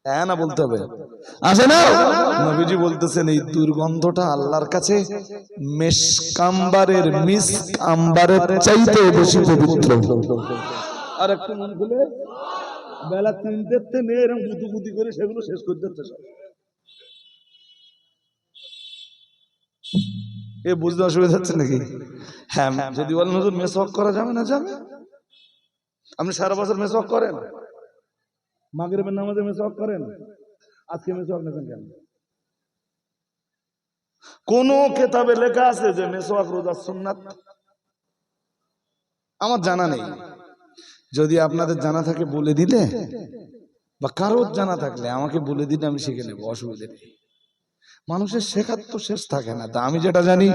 হ্যাঁ না বলতে হবে, আসে না? নবীজি বলতেছেন এই দুর্গন্ধটা আল্লাহর কাছে মেশকাম্বারের মিস্ক আম্বারের চাইতে বেশি পবিত্র। আর একটু মন খুলে বেলা 3টেতে নিয়ে এরকম গুতুগুতি করে সেগুলো শেষ করে দিতে সব। এ বুঝতে অসুবিধা হচ্ছে নাকি? হ্যাঁ, যদি বলেন হুজুর মেসওয়াক করা যাবে না, যাবে। আপনি সারা বছর মেসওয়াক করেন? মাগরিবের নামাজে মেসওয়াক করেন? আজকে মেসওয়াক নেছেন কেন? কোন কিতাবে লেখা আছে যে মেসওয়াক রোজার সুন্নাত? আমার জানা নেই। যদি আপনাদের জানা থাকে বলে দিলে, বা কারোর জানা থাকলে আমাকে বলে দিলে আমি শিখে নেব, অসুবিধা নেই। মানুষের শেখার তো শেষ থাকে না। তা আমি যেটা জানি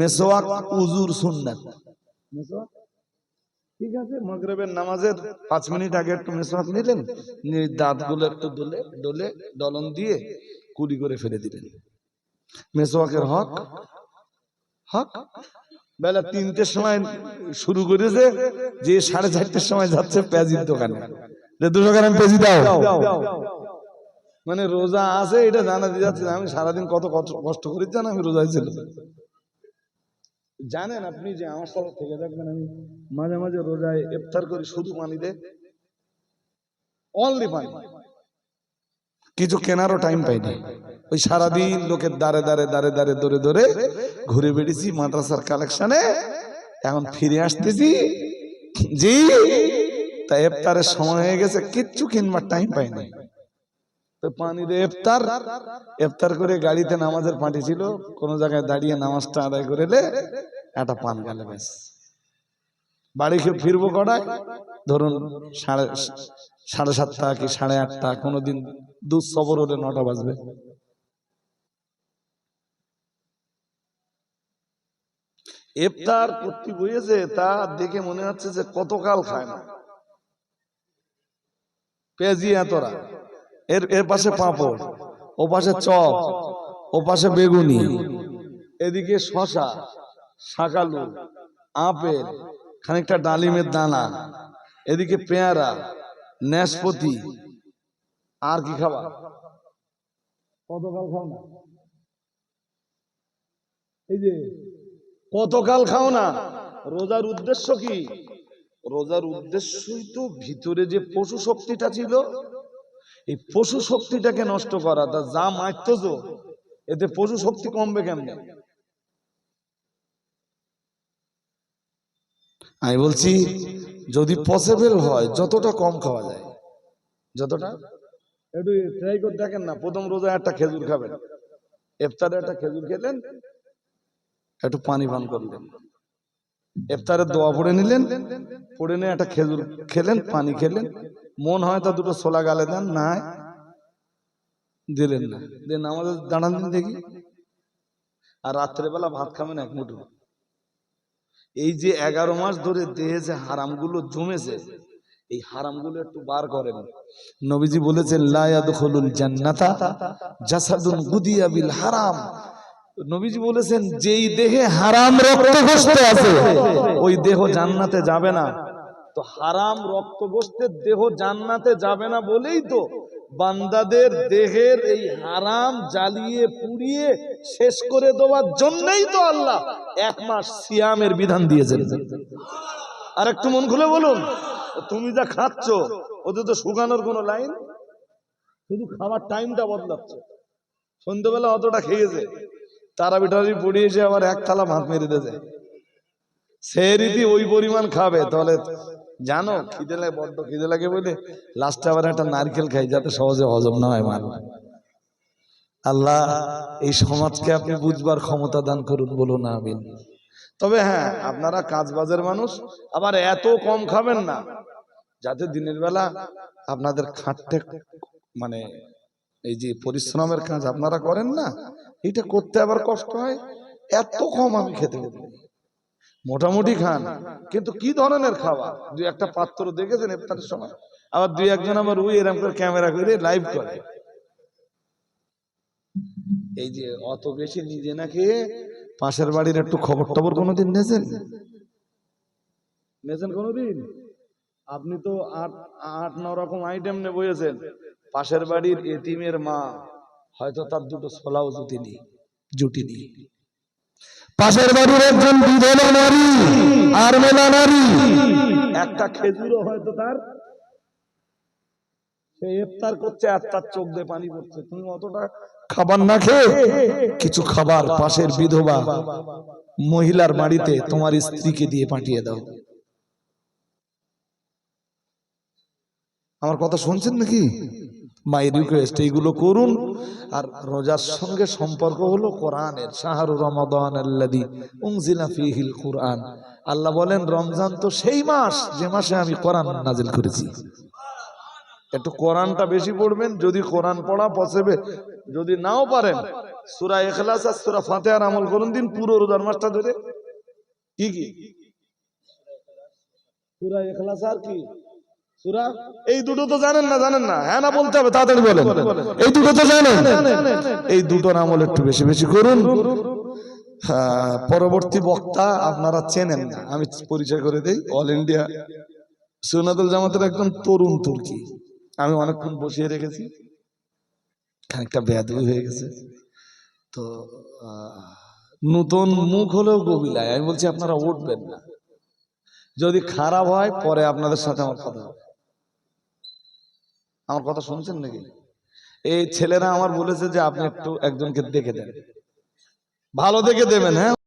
মেসওয়াক উযুর সুন্নাত। মেসওয়াক ঠিক আছে, মাগরিবের নামাজের 5 মিনিট আগে একটু মেসওয়াক নিলেন, দাঁতগুলো একটু ডলে ডলন দিয়ে কুলি করে ফেলে দিলেন। মেসওয়াকের হক হক বেলা 3টের সময় শুরু করেছে, যে 4:30টার সময় যাচ্ছে পেঁয়াজির দোকানে, 200 গ্রাম পেঁয়াজি দাও। মানে রোজা আছে এটা জানা দিয়ে যাচ্ছে আমি সারাদিন কত কষ্ট করি জানেন আমি রোজায় ছিল। জানেন আপনি যে আমার সাথে থেকে থাকবেন আমি মাঝে মাঝে রোজায় ইফতার করি শুধু পানিতে, অনলি পানি, কিছু কেনারও টাইম পাইনি। ওই সারাদিন লোকের দাঁড়ে ধরে ধরে ঘুরে বেড়েছি মাদ্রাসার কালেকশনে, এখন ফিরে আসতেছি জি, তাই ইফতারের সময় হয়ে গেছে, কিচ্ছু কিনবার টাইম পাইনি। তো পানি দিয়ে ইফতার করে গাড়িতে নামাজের পার্টি ছিল, কোন জায়গায় দাঁড়িয়ে নামাজটা আদায় করে একটা পান গেলে ব্যাস। বাড়ি খেয়ে ফিরবো কটায়, ধরুন 7:30 কি 8:30, কোনোদিন দুধ সবর হলে 9টা বাজবে। ইফতার করতে বসেছে তা দেখে মনে হচ্ছে যে কতকাল খায় না। পেঁয়াজি এতরা, এর পাশে পাঁপড়, ও পাশে চপ, ও পাশে বেগুনি, এদিকে শশা, শাকালু, আপেল, খানিকটা ডালিমের দানা, এদিকে পেয়ারা, নাশপাতি, আর কি খাবা? কতকাল খাও না? এই যে কতকাল খাও না। রোজার উদ্দেশ্য কি? রোজার উদ্দেশ্যই তো ভিতরে যে পশু শক্তিটা ছিল, এই পশু শক্তিটাকে নষ্ট করা। তা যা মারতো তো, এতে পশু শক্তি কমবে কেমনে? আমি বলছি যদি পসিবল হয় যতটা কম খাওয়া যায়, যতটা, একটু ট্রাই করে দেখেন না। প্রথম রোজা একটা খেজুর খাবেন, ইফতারে একটা খেজুর খেলেন, একটু পানি পান করলেন, ইফতারের দোয়া পড়ে নিলেন, পড়ে নিয়ে একটা খেজুর খেলেন, পানি খেলেন, মন হয় তা দুটো ছোলা গালে দেন, না দিলেন না, দেন আমাদের দাঁড়ান দিন দেখি। আর রাত্রেবেলা ভাত খাবেন এক মুঠো। এই যে 11 মাস ধরে দেহে যে হারামগুলো জমেছে, এই হারামগুলো একটু বার করেন। নবীজি বলেছেন লা ইয়াদখুলুল জান্নাতা জাসাদুন গুদিয়া বিল হারাম। নবীজি বলেছেন যেই দেহে হারাম রক্তগোষ্ঠ আছে ওই দেহ জান্নাতে যাবে না। তো হারাম রক্তগোষ্ঠের দেহ জান্নাতে যাবে না বলেই তো বান্দাদের দেহের এই হারাম জ্বালিয়ে পুড়িয়ে শেষ করে দেওয়ার জন্যই তো আল্লাহ 1 মাস সিয়ামের বিধান দিয়েছেন। আর একটু মন খুলে বলুন, তুমি যা খাচ্ছ ওতে তো শুকানোর কোনো লাইন, শুধু খাওয়ার টাইমটা বদলাচ্ছে। সন্ধ্যেবেলা অতটা খেয়েছে, তারাবি টারাবি পড়িয়েছে, আবার 1 থালা ভাত মেরে দিয়েছে, সে রীতি ওই পরিমাণ খাবে। তাহলে জানো খিদে লাগে, বড্ড খিদে লাগে বলে লাস্টে আবার একটা নারকেল খাই যাতে সহজে হজম না হয় মাল। আল্লাহ এই সমাজকে আপনি বুঝবার ক্ষমতা দান করুন, বলুন আমিন। তবে হ্যাঁ, আপনারা কাজবাজের মানুষ, আবার এত কম খাবেন না যাতে দিনের বেলা আপনাদের খাটতে, মানে এই যে পরিশ্রমের কাজ আপনারা করেন না, এটা করতে আবার কষ্ট হয়। এত কম আমি খেতে পারি, মোটামুটি খান, কিন্তু কি ধরনের খাওয়া? 2-1টা পাত্র দেখেছেন ইফতারের সময়, আবার 2-1জন আবার ওই এরকম করে ক্যামেরা করে লাইভ করে। এই যে অত বেশি নিজে না খেয়ে পাশের বাড়ির একটু খবর টবর কোনোদিন নিয়েছেন কোনোদিন? আপনি তো 8-9 রকম আইটেম নিয়ে বসেছেন, পাশের বাড়ির এতিমের মা হয়তো তার দুটো ছোলাও জুটিনি, পাশের বাড়ির একজন বিধবা নারী আর মেলা নারী, একটা খেজুরও হয়তো তার, সে ইফতার করছে আর তার চোখ দিয়ে পানি পড়ছে। তুমি অতটা খাবার না খেয়ে কিছু খাবার পাশের বিধবা মহিলার বাড়িতে তোমার স্ত্রীকে দিয়ে পাঠিয়ে দাও। আমার কথা শুনছেন নাকি? মাই রিকোয়েস্ট, এইগুলো করুন। আর রোজার সঙ্গে সম্পর্ক হলো কোরআনের। শাহরু রমাদান আল্লাযী উনজিলা ফীহিল কুরআন। আল্লাহ বলেন রমজান তো সেই মাস যে মাসে আমি কোরআন নাজিল করেছি। একটু কোরআনটা বেশি পড়বেন, যদি কোরআন পড়া পসিবল, যদি নাও পারেন সূরা ইখলাস আর সূরা ফাতিহার আমল করুন দিন পুরো রোজার মাসটা ধরে। কি কি সূরা ইখলাস আর কি সূরা, এই দুটো তো জানেন না? হ্যাঁ না বলতে হবে, তাড়াতাড়ি বলেন। এই দুটো তো জানেন, এই দুটোর আমল একটু বেশি বেশি করুন। পরবর্তী বক্তা আপনারা চেনেন না, আমি পরিচয় করে দেই। অল ইন্ডিয়া সুন্নাতুল জামাতের একজন তরুণ তুর্কি, আমি অনেকক্ষণ বসিয়ে রেখেছি, খানিকটা বেয়াদবি হয়ে গেছে। তো নতুন মুখ হলেও গবিলায়, আমি বলছি আপনারা উঠবেন না, যদি খারাপ হয় পরে আপনাদের সাথে আমার কথা হবে। আমার কথা শুনছেন নাকি? এই ছেলেরা আমার বলেছে যে আপনি একটু একজনকে দেখে দেন, ভালো দেখে দেবেন, হ্যাঁ।